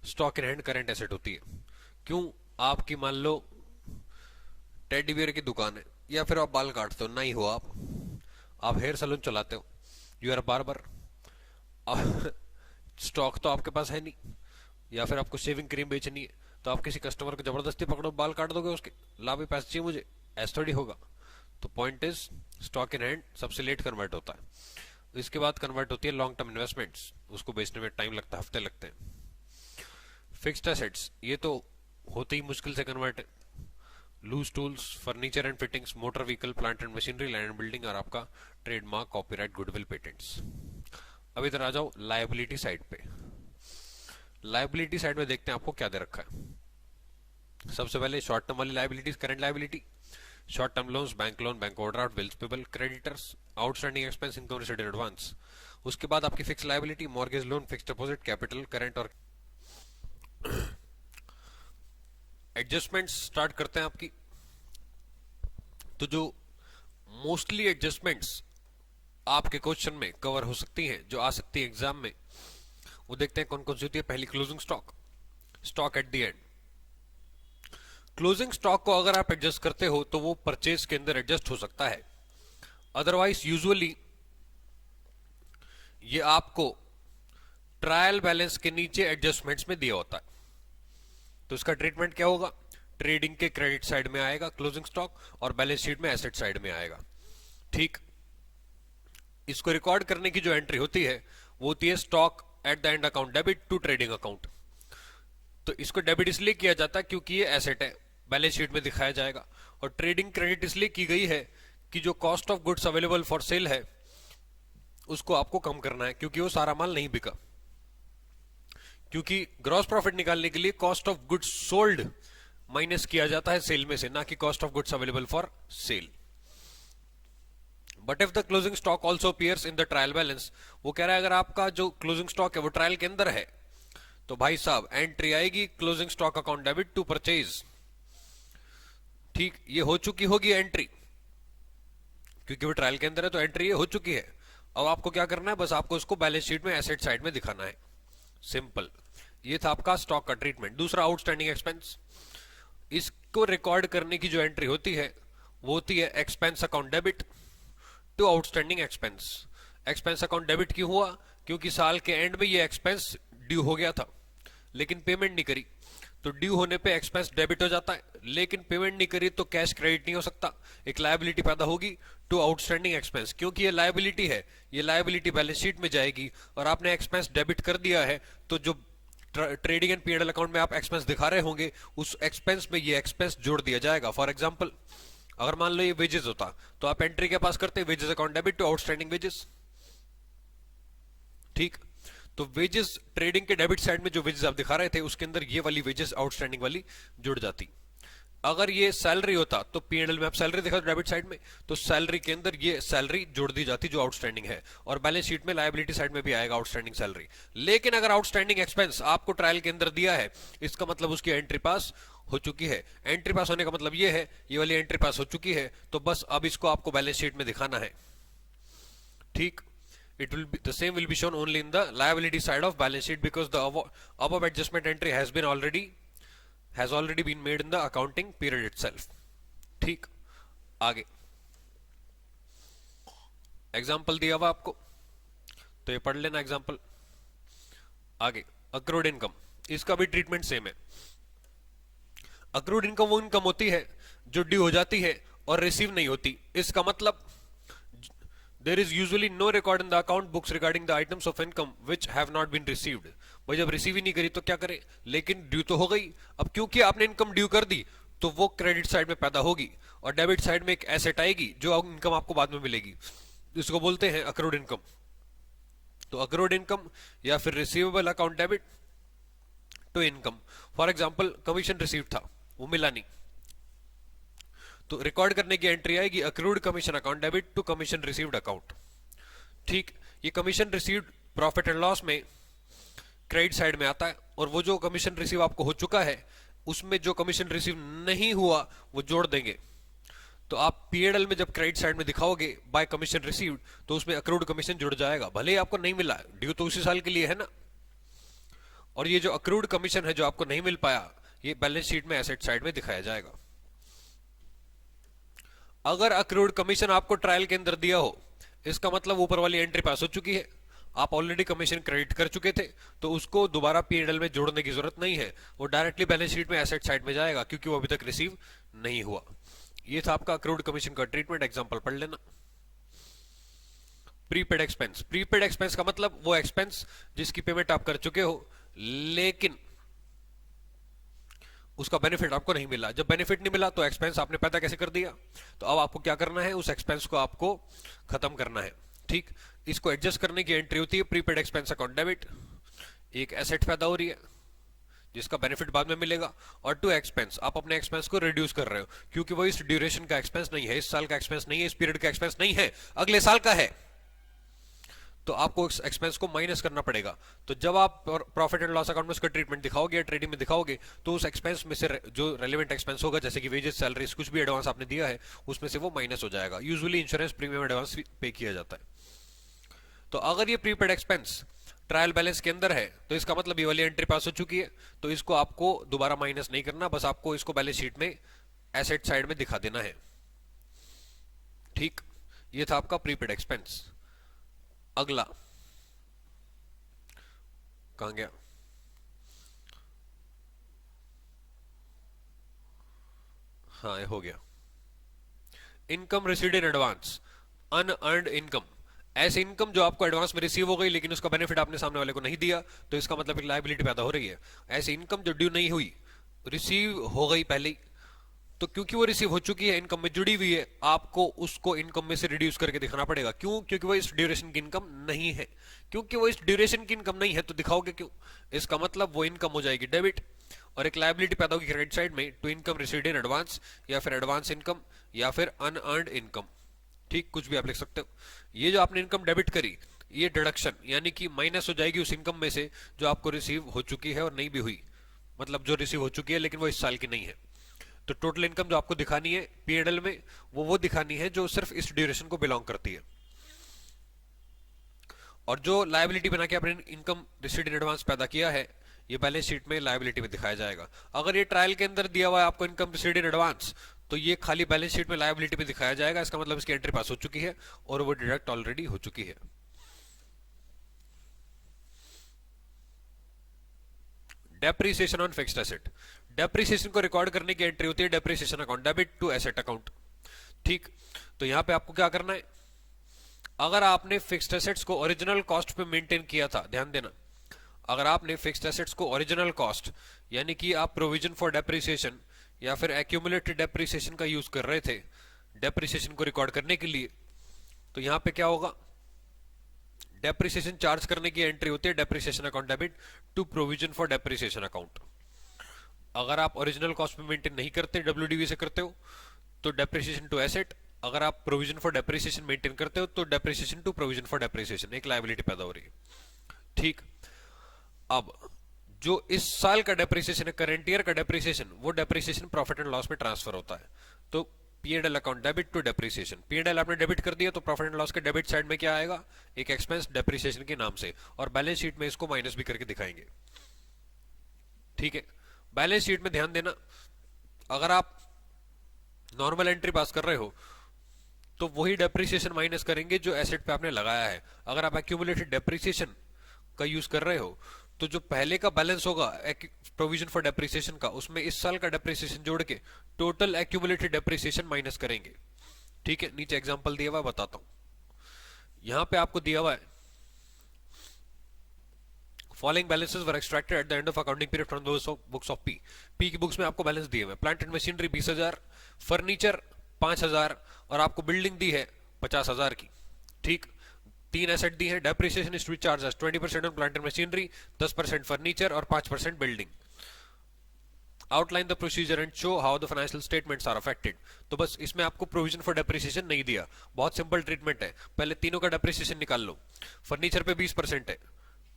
stock in hand current asset होती है। क्यों? आपकी मान लो टेडी बियर की दुकान है, या फिर आप बाल काटते हो, ना ही हो आप हेयर सैलून चलाते हो, यू आर बार्बर। स्टॉक तो आपके पास है नहीं, या फिर आपको शेविंग क्रीम बेचनी है, तो आप किसी कस्टमर को जबरदस्ती पकड़ो, बाल काट दोगे उसके, ला भी पैसे चाहिए मुझे, ऐसा थोड़ी होगा। तो point is stock in hand सबसे लेट कन्वर्ट होता है। इसके बाद कन्वर्ट होती है लॉन्ग टर्म इन्वेस्टमेंट्स, उसको बेचने में टाइम लगता है, हफ्ते लगते हैं। फिक्स्ड एसेट्स, ये तो होते ही मुश्किल से कन्वर्ट है। Loose tools, furniture and fittings, motor vehicle, plant and machinery, land and building, और आपका ट्रेडमार्क, कॉपीराइट, गुडविल, पेटेंट्स। अब इधर आ जाओ लायबिलिटी साइड पे। लायबिलिटी साइड में देखते हैं आपको क्या दे रखा है। सबसे पहले शॉर्ट टर्म वाली liabilities, current liability, short term loans, bank loan, bank overdraft, bills payable, creditors, outstanding expense, income received in advance. उसके बाद आपकी fix liability, mortgage loan, fixed deposit, capital, current और एडजस्टमेंट्स स्टार्ट करते हैं आपकी। तो जो मोस्टली एडजस्टमेंट्स आपके क्वेश्चन में कवर हो सकती हैं, जो आ सकती है एग्जाम में, वो देखते हैं कौन कौन सी होती है। पहली closing stock, stock at the and. Closing stock को अगर आप एडजस्ट करते हो तो वो परचेज के अंदर एडजस्ट हो सकता है, अदरवाइज यूजुअली ये आपको ट्रायल बैलेंस के नीचे एडजस्टमेंट्स में दिया होता है। तो इसका ट्रीटमेंट क्या होगा? ट्रेडिंग के क्रेडिट साइड में आएगा क्लोजिंग स्टॉक, और बैलेंस शीट में एसेट साइड में आएगा। ठीक, इसको रिकॉर्ड करने की जो एंट्री होती है वो होती है stock at the end account debit to trading account. तो इसको डेबिट इसलिए किया जाता है क्योंकि ये एसेट है, बैलेंस शीट में दिखाया जाएगा। और ट्रेडिंग क्रेडिट इसलिए की गई है कि जो cost of goods available for cell है उसको आपको कम करना है, क्योंकि वो सारा माल नहीं बिका। क्योंकि ग्रॉस प्रॉफिट निकालने के लिए cost of goods sold minus किया जाता है सेल में से, ना कि cost of goods available for cell. But if the closing stock also appears in the trial balance, वो कह रहा है अगर आपका जो क्लोजिंग स्टॉक है वो ट्रायल के अंदर है, तो भाई साहब एंट्री आएगी closing stock account debit to purchase. ठीक, ये हो चुकी होगी एंट्री, क्योंकि वो ट्रायल के अंदर है तो एंट्री ये हो चुकी है। अब आपको क्या करना है? बस आपको इसको बैलेंस शीट में एसेट साइड में दिखाना है, सिंपल। ये था आपका स्टॉक का ट्रीटमेंट। दूसरा आउटस्टैंडिंग एक्सपेंस, इसको रिकॉर्ड करने की जो एंट्री होती है वो होती है expense account debit to outstanding expense. Expense account debit क्यों हुआ? क्योंकि साल के एंड में ये एक्सपेंस ड्यू हो गया था लेकिन पेमेंट नहीं करी, तो ड्यू होने पे एक्सपेंस डेबिट हो जाता है, लेकिन पेमेंट नहीं करी तो कैश क्रेडिट नहीं हो सकता, एक लायबिलिटी पैदा होगी टू आउटस्टैंडिंग एक्सपेंस। क्योंकि ये लायबिलिटी है, ये लायबिलिटी बैलेंस शीट में जाएगी और आपने एक्सपेंस डेबिट कर दिया है, तो जो ट्रेडिंग एंड पीएनएल अकाउंट में आप एक्सपेंस दिखा रहे होंगे उस एक्सपेंस में ये एक्सपेंस जोड़ दिया जाएगा। फॉर एग्जांपल अगर मान लो ये वेजेस होता तो आप एंट्री के पास करते wages account debit to outstanding wages. ठीक, तो वेजेस ट्रेडिंग के डेबिट साइड में जो वेजेस आप दिखा रहे थे उसके अंदर ये वाली वेजेस आउटस्टैंडिंग वाली जुड़ जाती। अगर ये सैलरी होता तो पीएनएल में आप सैलरी देखा डेबिट साइड में, तो सैलरी के अंदर ये सैलरी जोड़ दी जाती जो आउटस्टैंडिंग है, और बैलेंस शीट में लायबिलिटी साइड में भी आएगा आउटस्टैंडिंग सैलरी। लेकिन अगर आउटस्टैंडिंग एक्सपेंस आपको ट्रायल के अंदर दिया है, इसका मतलब उसकी एंट्री पास हो चुकी है। एंट्री पास होने का मतलब ये है, ये वाली एंट्री पास हो चुकी है, तो बस अब इसको आपको बैलेंस शीट में दिखाना है। ठीक, it will be the same will be shown only in the liability side of balance sheet because the above adjustment entry has already been made in the accounting period itself। ठीक, आगे example दिया हुआ आपको, तो ये पढ़ लेना example. आगे अक्रूड इनकम, इसका भी ट्रीटमेंट सेम है। अक्रूड इनकम वो इनकम होती है जो ड्यू हो जाती है और रिसीव नहीं होती। इसका मतलब there is usually no record in the account books regarding the items of income which have not been received। भाई जब रिसीव ही नहीं करी तो क्या करे, लेकिन ड्यू तो हो गई। अब क्योंकि आपने इनकम ड्यू कर दी तो वो क्रेडिट साइड में पैदा होगी और डेबिट साइड में एक एसेट आएगी जो इनकम आपको बाद में मिलेगी, इसको बोलते हैं अक्रूड इनकम। तो अक्रूड इनकम या फिर receivable account debit to income. For example commission receive था, वो मिला नहीं, तो रिकॉर्ड करने की एंट्री आएगी accrued commission account debit to commission received account. ठीक, ये commission received profit and loss में क्रेडिट साइड में आता है, और वो जो कमीशन रिसीव आपको हो चुका है उसमें जो कमीशन रिसीव नहीं हुआ वो जोड़ देंगे। तो आप पीएनएल में जब क्रेडिट साइड में दिखाओगे बाय कमीशन रिसीव्ड, तो उसमें अक्रूड कमीशन जुड़ जाएगा, भले ही आपको नहीं मिला, ड्यू तो उसी साल के लिए है ना। और ये जो अक्रूड कमीशन है जो आपको नहीं मिल पाया, ये बैलेंस शीट में एसेट साइड में दिखाया जाएगा। अगर अक्रूड कमीशन आपको ट्रायल के अंदर दिया हो, इसका मतलब ऊपर वाली एंट्री पास हो चुकी है, आप ऑलरेडी कमीशन क्रेडिट कर चुके थे, तो उसको दोबारा पीएनएल में जोड़ने की जरूरत नहीं है, वो डायरेक्टली बैलेंस शीट में एसेट साइड में जाएगा क्योंकि वो अभी तक रिसीव नहीं हुआ। ये था आपका अक्रूड कमीशन का ट्रीटमेंट। एग्जांपल पढ़ लेना। प्रीपेड एक्सपेंस, प्रीपेड एक्सपेंस का मतलब वो एक्सपेंस जिसकी पेमेंट आप कर चुके हो लेकिन उसका बेनिफिट आपको नहीं मिला। जब बेनिफिट नहीं मिला तो एक्सपेंस आपने पैदा कैसे कर दिया, तो अब आपको क्या करना है, उस एक्सपेंस को आपको खत्म करना है। ठीक, इसको एडजस्ट करने की एंट्री होती है प्रीपेड एक्सपेंस अकाउंट डेबिट। एक एसेट पैदा हो रही है जिसका बेनिफिट बाद में मिलेगा, और टू एक्सपेंस, आप अपने एक्सपेंस को रिड्यूस कर रहे हो क्योंकि वो इस ड्यूरेशन का एक्सपेंस नहीं है, इस साल का एक्सपेंस नहीं है, इस पीरियड का एक्सपेंस नहीं है, अगले साल का है, तो आपको इस एक्सपेंस को माइनस करना पड़ेगा। तो जब आप प्रॉफिट एंड लॉस अकाउंट में उसका ट्रीटमेंट दिखाओगे या ट्रेडिंग में दिखाओगे, तो उस एक्सपेंस में से जो रेलेवेंट एक्सपेंस होगा, जैसे कि वेजेस, सैलरीज, कुछ भी एडवांस आपने दिया है, उसमें से वो माइनस हो जाएगा। यूजुअली इंश्योरेंस प्रीमियम एडवांस पे किया जाता है। तो अगर ये प्रीपेड एक्सपेंस ट्रायल बैलेंस के अंदर है, तो इसका मतलब ये वाली एंट्री पास हो चुकी है, तो इसको आपको दोबारा माइनस नहीं करना, बस आपको इसको बैलेंस शीट में एसेट साइड में दिखा देना है। ठीक, ये था आपका प्रीपेड एक्सपेंस। अगला कहां गया, हाँ ये हो गया। Income received in advance, unearned income, ऐसे इनकम जो आपको एडवांस में रिसीव हो गई लेकिन उसका बेनिफिट आपने सामने वाले को नहीं दिया, तो इसका मतलब एक लायबिलिटी पैदा हो रही है। ऐसी इनकम जो ड्यू नहीं हुई, रिसीव हो गई पहले ही, तो क्योंकि वो रिसीव हो चुकी है, इनकम में जुड़ी हुई है, आपको उसको इनकम में से रिड्यूस करके दिखाना पड़ेगा। क्यों? क्योंकि वो इस ड्यूरेशन की इनकम नहीं है। क्योंकि वो इस ड्यूरेशन की इनकम नहीं है तो दिखाओगे क्यों? इसका मतलब वो इनकम हो जाएगी डेबिट, और एक लायबिलिटी पैदा होगी क्रेडिट साइड में, to income received in advance, या फिर एडवांस इनकम, या फिर अनअर्न्ड इनकम। ठीक, कुछ भी आप लिख सकते हो। ये जो आपने इनकम डेबिट करी, ये डिडक्शन यानी कि माइनस हो जाएगी उस इनकम में से जो आपको रिसीव हो चुकी है और नहीं भी हुई, मतलब जो रिसीव हो चुकी है लेकिन वो इस साल की नहीं है। तो टोटल इनकम जो आपको दिखानी है पीएनएल में, वो दिखानी है जो सिर्फ इस ड्यूरेशन को बिलोंग करती है। और जो लायबिलिटी बना के आपने इनकम रिसीव्ड इन एडवांस पैदा किया है, ये बैलेंस शीट में लायबिलिटी में दिखाया जाएगा। अगर ये ट्रायल के अंदर दिया हुआ है आपको इनकम रिसीव्ड इन एडवांस, तो ये खाली बैलेंस शीट में लायबिलिटी में दिखाया जाएगा। इसका मतलब इसकी एंट्री पास हो चुकी है और वो डिडक्ट ऑलरेडी हो चुकी है। Depreciation on fixed asset, depreciation को रिकॉर्ड करने की एंट्री होती है depreciation account debit to asset account. ठीक, तो यहां पे आपको क्या करना है, अगर आपने फिक्स्ड एसेट्स को ओरिजिनल कॉस्ट पे मेंटेन किया था, ध्यान देना, अगर आपने फिक्स्ड एसेट्स को ओरिजिनल कॉस्ट यानी कि आप प्रोविजन फॉर डेप्रिसिएशन या फिर एक्यूमुलेटेड डेप्रिसिएशन का यूज कर रहे थे डेप्रिसिएशन को रिकॉर्ड करने के लिए, तो यहां पे क्या होगा, डेप्रिसिएशन चार्ज करने की एंट्री होती है depreciation account debit to provision for depreciation account. अगर आप ओरिजिनल कॉस्ट में मेंटेन नहीं करते, डब्ल्यूडीवी से करते हो, तो डेप्रिसिएशन टू एसेट। अगर आप प्रोविजन फॉर डेप्रिसिएशन मेंटेन करते हो तो depreciation to provision for depreciation, एक लायबिलिटी पैदा हो रही है। ठीक, अब जो इस साल का डेप्रिसिएशन है, करंट ईयर का डेप्रिसिएशन, वो डेप्रिसिएशन प्रॉफिट एंड लॉस में ट्रांसफर होता है। तो P&L account debit to depreciation, P&L आपने डेबिट कर दिया तो प्रॉफिट एंड लॉस के डेबिट साइड में क्या आएगा, एक एक्सपेंस डेप्रिसिएशन के नाम से, और बैलेंस शीट में इसको माइनस भी करके दिखाएंगे। ठीक है, बैलेंस शीट में ध्यान देना, अगर आप नॉर्मल एंट्री पास कर रहे हो तो वही डेप्रिसिएशन माइनस करेंगे जो एसेट पे आपने लगाया है। अगर आप एक्यूमुलेटेड डेप्रिसिएशन का यूज कर रहे हो तो जो पहले का बैलेंस होगा प्रोविजन फॉर डेप्रिसिएशन का, उसमें इस साल का डेप्रिसिएशन जोड़ के टोटल एक्यूमुलेटेड डेप्रिसिएशन माइनस करेंगे। ठीक है, नीचे एग्जांपल दिया हुआ है, बताता हूं। यहां पे आपको दिया हुआ है, following balances were extracted eight the end of accounting period from the books of P. P की बुक्स में आपको बैलेंस दिए हुए, प्लांट एंड मशीनरी 20,000, फर्नीचर 5,000, और आपको बिल्डिंग दी है 50,000 की। ठीक, तीन एसेट दी है, depreciation is to be charge as 20% on plant and machinery, 10% furniture और 5% building. Outline the procedure and show how the financial statements are affected. तो बस इसमें आपको प्रोविजन फॉर डेप्रिसिएशन नहीं दिया, बहुत सिंपल ट्रीटमेंट है। पहले तीनों का डेप्रिसिएशन निकाल लो। फर्नीचर पे 20% है,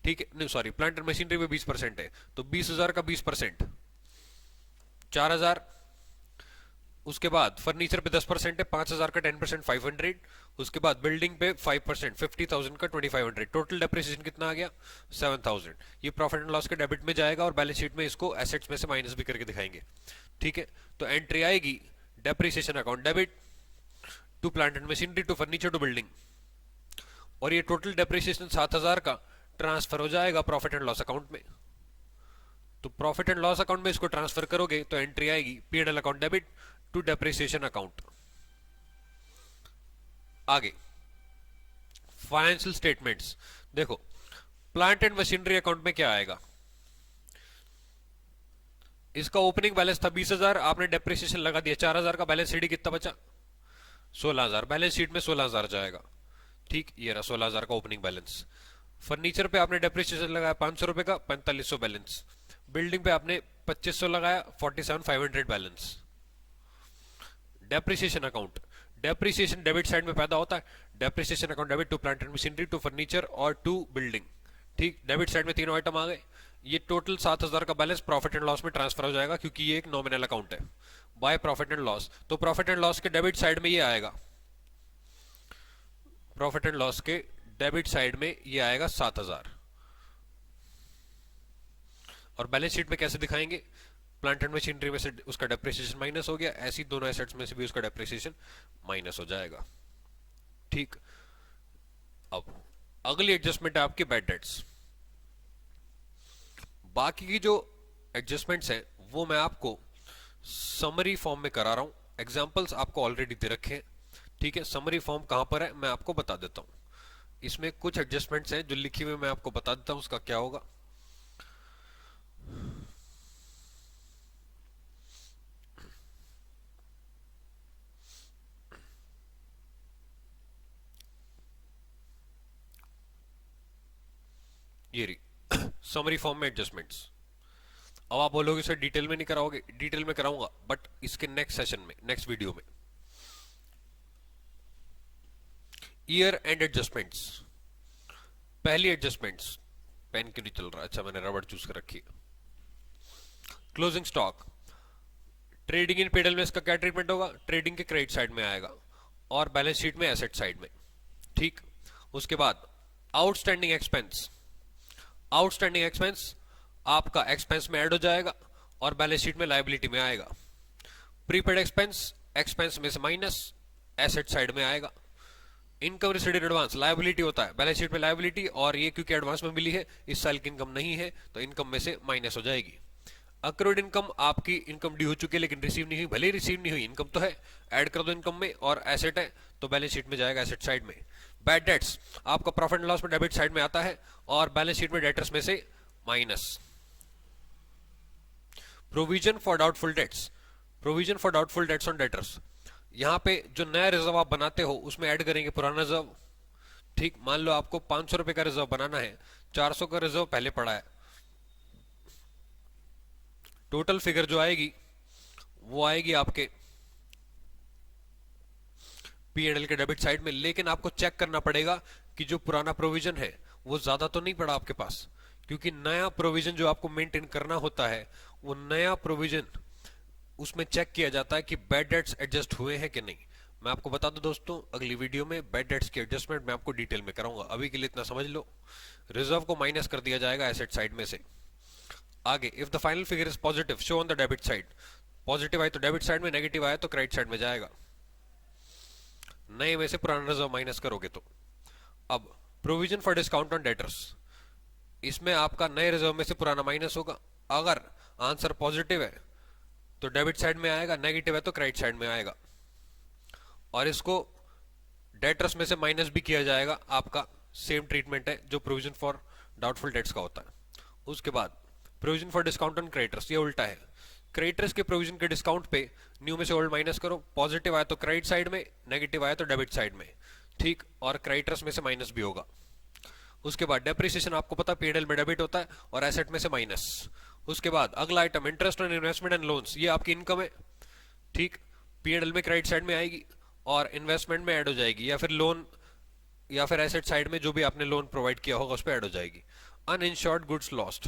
ठीक है, नहीं सॉरी, प्लांट एंड मशीनरी पे 20% है, तो 20,000 का 20% 4,000। उसके बाद फर्नीचर पे 10% है, 5,000 का 10% 500। उसके बाद बिल्डिंग पे 5% 50,000 का 2,500। टोटल डेप्रिसिएशन कितना आ गया, 7,000। ये प्रॉफिट एंड लॉस के डेबिट में जाएगा और बैलेंस शीट में इसको एसेट्स में से माइनस भी करके दिखाएंगे। ठीक है, तो एंट्री आएगी depreciation account debit to plant and machinery to furniture to building, और ये टोटल डेप्रिसिएशन 7,000 का ट्रांसफर हो जाएगा प्रॉफिट एंड लॉस अकाउंट में। तो प्रॉफिट एंड लॉस अकाउंट में इसको ट्रांसफर करोगे तो एंट्री आएगी P&L account debit to depreciation account. आगे फाइनेंशियल स्टेटमेंट्स देखो, प्लांट एंड मशीनरी अकाउंट में क्या आएगा, इसका ओपनिंग बैलेंस था 20,000, आपने डेप्रिसिएशन लगा दिया 4,000 का, बैलेंस शीट कितना बचा, 16,000। बैलेंस शीट में 16,000 जाएगा। ठीक, ये रहा 16,000 का ओपनिंग बैलेंस। फर्नीचर पे आपने डेप्रिसिएशन लगाया 500 रुपए का, 4500 बैलेंस। बिल्डिंग पे आपने 2500 लगाया, 47,500 balance. Depreciation account, depreciation debit side में पैदा होता है, depreciation account debit to plant and machinery to furniture और टू बिल्डिंग। ठीक, डेबिट साइड में तीनों आइटम आ गए। ये टोटल 7,000 का बैलेंस प्रॉफिट एंड लॉस में ट्रांसफर हो जाएगा क्योंकि ये एक नॉमिनल अकाउंट है, बाय प्रॉफिट एंड लॉस। तो प्रॉफिट एंड लॉस के डेबिट साइड में ये आएगा, प्रॉफिट एंड लॉस के डेबिट साइड में ये आएगा 7,000। और बैलेंस शीट में कैसे दिखाएंगे, प्लांट एंड मशीनरी में से उसका डेप्रिसिएशन माइनस हो गया, ऐसी दोनों एसेट्स में से भी उसका डेप्रिसिएशन माइनस हो जाएगा। ठीक, अब अगली एडजस्टमेंट है आपकी बैड डेट्स। बाकी की जो एडजस्टमेंट्स हैं वो मैं आपको समरी फॉर्म में करा रहा हूं, एग्जांपल्स आपको ऑलरेडी दे रखे हैं। ठीक है, समरी फॉर्म कहां पर है मैं आपको बता देता हूं। इसमें कुछ एडजस्टमेंट्स हैं जो लिखी हुई मैं आपको बता देता हूं उसका क्या होगा। ये रही समरी फॉर्म में एडजस्टमेंट्स। अब आप बोलोगे सर डिटेल में नहीं कराओगे, डिटेल में कराऊंगा बट इसके नेक्स्ट सेशन में, नेक्स्ट वीडियो में। ईयर एंड एडजस्टमेंट्स, पहली एडजस्टमेंट्स, पेन क्यों नहीं चल रहा, अच्छा मैंने रबड़ चूज कर रखी है। Closing stock, trading in pedal में इसका क्या ट्रीटमेंट होगा, ट्रेडिंग के क्रेडिट साइड में आएगा और बैलेंस शीट में एसेट साइड में। ठीक, उसके बाद आउटस्टैंडिंग एक्सपेंस, आउटस्टैंडिंग एक्सपेंस आपका एक्सपेंस में ऐड हो जाएगा और बैलेंस शीट में लायबिलिटी में आएगा। प्रीपेड एक्सपेंस, एक्सपेंस में से माइनस, एसेट साइड में आएगा। इनकम रिसीडेड एडवांस लायबिलिटी होता है, बैलेंस शीट में लायबिलिटी, और ये क्योंकि एडवांस में मिली है, इस साल की इनकम नहीं है तो इनकम में से माइनस हो जाएगी। अक्रूड इनकम, आपकी इनकम ड्यू हो चुकी है लेकिन रिसीव नहीं हुई, भले ही रिसीव नहीं हुई, इनकम तो है, ऐड कर दो इनकम में, और एसेट है तो बैलेंस शीट में जाएगा एसेट साइड में। बैड डेट्स आपका प्रॉफिट एंड लॉस में डेबिट साइड में आता है और बैलेंस शीट में डेटर्स में से minus. Provision for doubtful debts, provision for doubtful debts on debtors, यहां पे जो नया रिजर्व आप बनाते हो उसमें ऐड करेंगे पुराना रिजर्व। ठीक, मान लो आपको 500 रुपए का रिजर्व बनाना है, 400 का रिजर्व पहले पड़ा है, टोटल फिगर जो आएगी वो आएगी आपके P&L के डेबिट साइड में, लेकिन आपको चेक करना पड़ेगा कि जो पुराना प्रोविजन है वो ज्यादा तो नहीं पड़ा आपके पास, क्योंकि नया प्रोविजन जो आपको मेंटेन करना होता है वो नया प्रोविजन उसमें चेक किया जाता है कि बैड डेट्स एडजस्ट हुए हैं कि नहीं। मैं आपको बता दूं दोस्तों, अगली वीडियो में बैड डेट्स की एडजस्टमेंट मैं आपको डिटेल में कराऊंगा, अभी के लिए इतना समझ लो। रिजर्व को माइनस कर दिया जाएगा एसेट साइड में से। आगे, if the final figure is positive show on the debit side, positive आए तो डेबिट साइड में, नेगेटिव आए तो क्रेडिट साइड में जाएगा। नए में से पुराना रिजर्व माइनस करोगे तो। अब provision for discount on debtors, इसमें आपका नए रिजर्व में से पुराना माइनस होगा। अगर आंसर पॉजिटिव है तो डेबिट साइड में आएगा, नेगेटिव है तो क्रेडिट साइड में आएगा। और इसको डेटर्स में से माइनस भी किया जाएगा, आपका सेम ट्रीटमेंट है जो प्रोविजन फॉर डाउटफुल डेट्स का होता है। उसके बाद provision for discount on creditors, ये उल्टा है। क्रेडिटर्स के प्रोविजन के डिस्काउंट पे न्यू में से ओल्ड माइनस करो, पॉजिटिव आया तो क्रेडिट साइड में, नेगेटिव आया तो डेबिट साइड में, ठीक। और क्रेडिटर्स में से माइनस भी होगा। उसके बाद डेप्रिसिएशन आपको पता P&L में डेबिट होता है और एसेट में से माइनस। उसके बाद अगला item interest on investment and loans, ये आपकी इनकम है, ठीक। P&L में क्रेडिट साइड में आएगी और इन्वेस्टमेंट में ऐड हो जाएगी, या फिर लोन या फिर एसेट साइड में जो भी आपने लोन प्रोवाइड किया होगा उस पर ऐड हो जाएगी। अनइंश्योर्ड गुड्स लॉस्ट,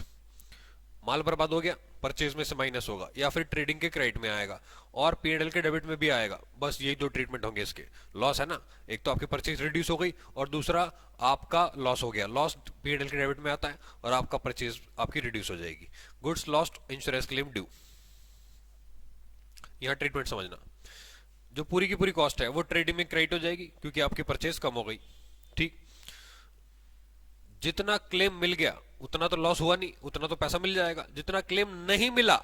माल बर्बाद हो गया, परचेज में से माइनस होगा, या फिर ट्रेडिंग के क्रेडिट में आएगा और P&L के डेबिट में भी आएगा। बस यही दो ट्रीटमेंट होंगे इसके। लॉस है ना, एक तो आपकी परचेज रिड्यूस हो गई और दूसरा आपका लॉस हो गया। लॉस P&L के डेबिट में आता है और आपका परचेज आपकी रिड्यूस हो जाएगी। Goods lost, insurance claim due, यहां ट्रीटमेंट समझना। जो पूरी की पूरी कॉस्ट है वो ट्रेडिंग में क्रेडिट हो जाएगी क्योंकि आपकी परचेज कम हो गई, ठीक। जितना क्लेम मिल गया उतना तो लॉस हुआ नहीं, उतना तो पैसा मिल जाएगा। जितना क्लेम नहीं मिला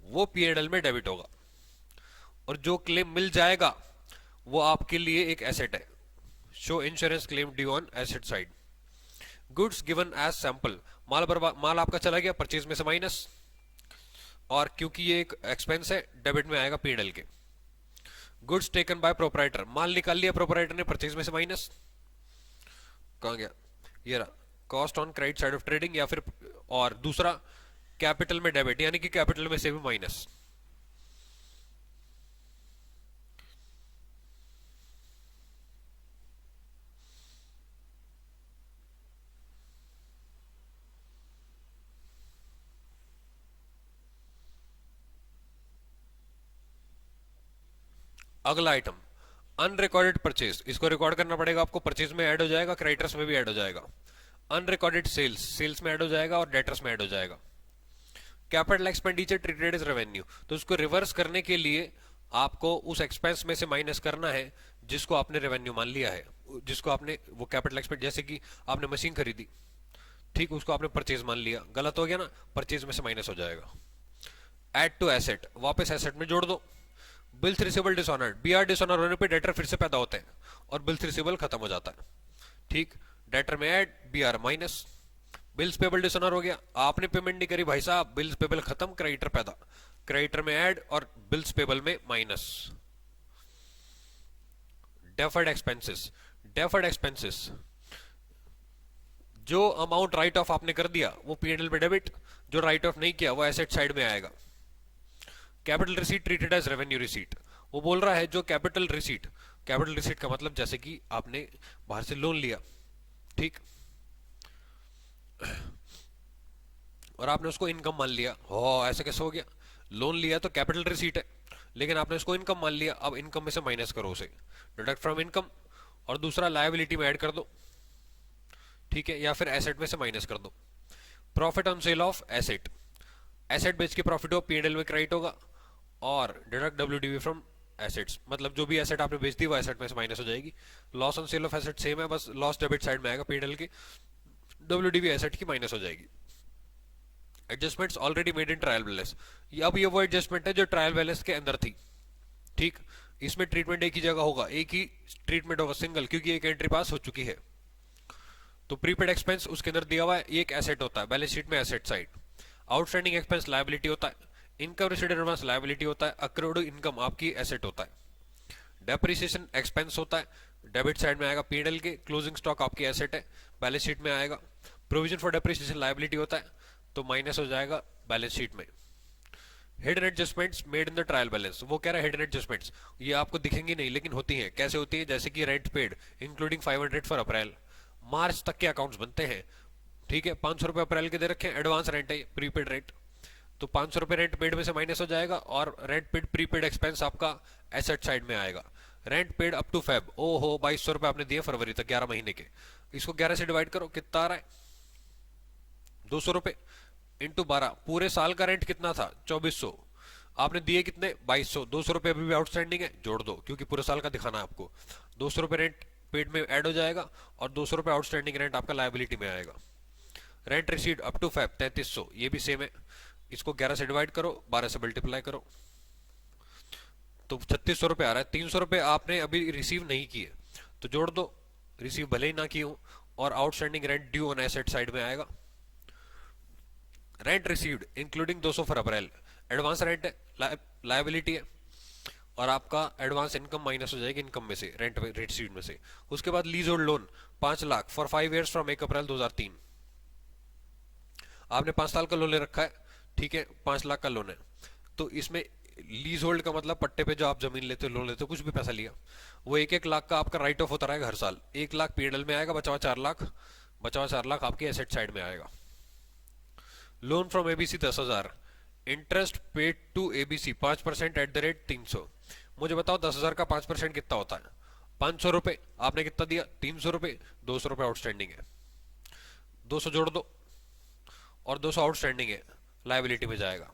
वो P&L में डेबिट होगा, और जो क्लेम मिल जाएगा वो आपके लिए एक एसेट है। Show insurance claim due on asset side. Goods given as sample, माल आपका चला गया, परचेज में से माइनस, और क्योंकि ये एक एक्सपेंस है डेबिट में आएगा P&L के। गुड्स टेकन बाय प्रोपराइटर, माल निकाल लिया प्रोपराइटर ने, परचेज में से माइनस, कहां गया, ये रहा। Cost on credit side of trading, या फिर और दूसरा कैपिटल में डेबिट, यानी कि कैपिटल में से भी माइनस। अगला आइटम अनरिकॉर्डेड परचेज, इसको रिकॉर्ड करना पड़ेगा आपको, परचेज में ऐड हो जाएगा, क्रेडिटर्स में भी ऐड हो जाएगा। अनरिकॉर्डेड सेल्स, सेल्स में ऐड हो जाएगा और डेटर्स में ऐड हो जाएगा। Capital expenditure treated as revenue, तो उसको रिवर्स करने के लिए आपको उस एक्सपेंस में से माइनस करना है जिसको आपने रेवेन्यू मान लिया है, जिसको आपने वो कैपिटल एक्सपेंस, जैसे कि आपने मशीन खरीदी, ठीक, उसको आपने परचेज मान लिया, गलत हो गया ना, परचेज में से माइनस हो जाएगा। ऐड टू एसेट, वापस एसेट में जोड़ दो। Bills receivable dishonoured, BR dishonour होने पे डेटर फिर से पैदा होते हैं और बिल्स रिसीवेबल खत्म हो जाता है, ठीक। डेटर में add, BR minus. Bills payable dishonour हो गया, आपने पेमेंट नहीं करी भाई साहब, बिल्स पेबल खत्म, क्रेडिटर पैदा, क्रेडिटर में ऐड और बिल्स पेबल में minus. Deferred expenses, deferred expenses, जो अमाउंट राइट ऑफ आपने कर दिया वो P&L में डेबिट, जो राइट ऑफ नहीं किया वो एसेट साइड में आएगा। Capital receipt treated as revenue receipt, वो बोल रहा है जो कैपिटल रिसीट, कैपिटल रिसीट का मतलब जैसे कि आपने बाहर से लोन लिया, ठीक, और आपने उसको इनकम मान लिया, हो ऐसा कैसे हो गया, लोन लिया तो कैपिटल रिसीट है लेकिन आपने उसको इनकम मान लिया, अब इनकम में से माइनस करो उसे, डिडक्ट फ्रॉम इनकम, और दूसरा लायबिलिटी में ऐड कर दो, ठीक है, या फिर एसेट में से माइनस कर दो। Profit on sale of asset, asset बेच के प्रॉफिट हो P&L में क्रेडिट होगा, और डिडक्ट WDV फ्रॉम एसेट्स, मतलब जो भी एसेट आपने बेच दी वो एसेट में से माइनस हो जाएगी। Loss on sale of asset same है, बस लॉस डेबिट साइड में आएगा P&L के, WDV एसेट की माइनस हो जाएगी। Adjustments already made in trial balance, अब ये वो एडजस्टमेंट है जो ट्रायल बैलेंस के अंदर थी, ठीक। इसमें ट्रीटमेंट एक ही जगह होगा, एक ही ट्रीटमेंट होगा, सिंगल, क्योंकि एक एंट्री पास हो चुकी है। तो प्रीपेड एक्सपेंस उसके अंदर दिया हुआ है, एक एसेट होता है बैलेंस शीट में, asset side. Outstanding expense liability होता है, income received in advance liability होता है, अक्रूड इनकम आपकी एसेट होता है। डेप्रिसिएशन एक्सपेंस होता है, डेबिट साइड में आएगा P&L के, क्लोजिंग स्टॉक आपकी एसेट है, बैलेंस शीट में आएगा। प्रोविजन फॉर डेप्रिसिएशन लायबिलिटी होता है तो माइनस हो जाएगा बैलेंस शीट में। Hidden adjustments made in the trial balance, वो कह रहा है हिडन एडजस्टमेंट्स ये आपको दिखेंगी नहीं लेकिन होती हैं। कैसे होती है? जैसे कि rent paid including 500 for April, मार्च तक के अकाउंट्स बनते हैं, ठीक है। 500 रुपए अप्रैल के दे रखे हैं, एडवांस रेंट है, प्रीपेड रेंट, तो 500 रुपए रेंट पेड में से माइनस हो जाएगा और रेंट पेड प्रीपेड एक्सपेंस आपका एसेट साइड में आएगा। Rent paid up to Feb, ओ हो 2200 रुपए आपने दिए फरवरी तक, 11 महीने के, इसको 11 से डिवाइड करो, कितना आ रहा है? 200 रुपए इंटू 12, पूरे साल का रेंट कितना था? 2400, आपने दिए कितने? 2200, 200 रुपए अभी भी आउटस्टैंडिंग है, जोड़ दो क्योंकि पूरे साल का दिखाना है आपको। 200 रुपए रेंट पेड में ऐड हो जाएगा और 200 रुपए आउटस्टैंडिंग रेंट आपका लायबिलिटी में आएगा। Rent received up to Feb 3300, ये भी सेम है, इसको 11 से डिवाइड करो, 12 से मल्टीप्लाई करो, तो 3600 रुपए आ रहा है। 300 रुपए आपने अभी रिसीव नहीं किए तो जोड़ दो, रिसीव भले ही ना किए हो, और outstanding rent due on asset side में आएगा। Rent received including 200 for April, advance rent है, लायबिलिटी है, और आपका एडवांस इनकम माइनस हो जाएगी इनकम में से, रेंट रिसीव्ड में से। उसके बाद lease hold loan 5 lakh for 5 years from 1 अप्रैल 2003, आपने 5 साल का लोन ले रखा है, ठीक है, 5 लाख का लोन है, तो इसमें लीज होल्ड का मतलब पट्टे पे जो आप जमीन लेते हो, लोन लेते हो, कुछ भी पैसा लिया, वो 1-1 लाख का आपका राइट ऑफ होता रहेगा हर साल। 1 लाख पीएनएल में आएगा, बचा हुआ 4 लाख, बचा हुआ 4 लाख आपके एसेट साइड में आएगा। Loan from ABC 10,000, interest paid to ABC 5% at the rate 300। मुझे बताओ 10,000 का 5% कितना होता है? 500 रुपए, आपने कितना दिया? 300 रुपए, 200 रुपए आउटस्टैंडिंग है, 200 जोड़ दो और 200 आउटस्टैंडिंग है, लायबिलिटी में जाएगा।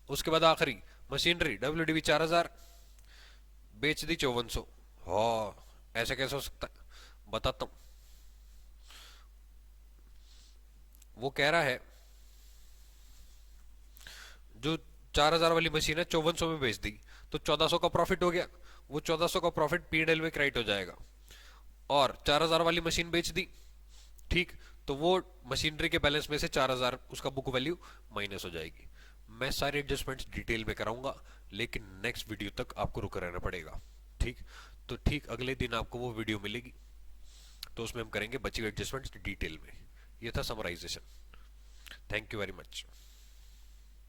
उसके बाद आखिरी मशीनरी डब्ल्यूडीवी 4,000, बेच दी 5400। हाँ, ऐसे कैसे हो सकता है? बताता हूं। वो कह रहा है जो 4,000 वाली मशीन है 5400 में बेच दी तो 1400 का प्रॉफिट हो गया, वो 1400 का प्रॉफिट पीएनएल में क्रेडिट हो जाएगा। और 4,000 वाली मशीन बेच दी, ठीक, तो वो मशीनरी के बैलेंस में से 4,000 उसका बुक वैल्यू माइनस हो जाएगी। मैं सारे एडजस्टमेंट्स डिटेल में कराऊंगा लेकिन नेक्स्ट वीडियो तक आपको रुका रहना पड़ेगा, ठीक। तो ठीक अगले दिन आपको वो वीडियो मिलेगी, तो उसमें हम करेंगे बची हुई एडजस्टमेंट्स डिटेल में। ये था summarization. Thank you very much.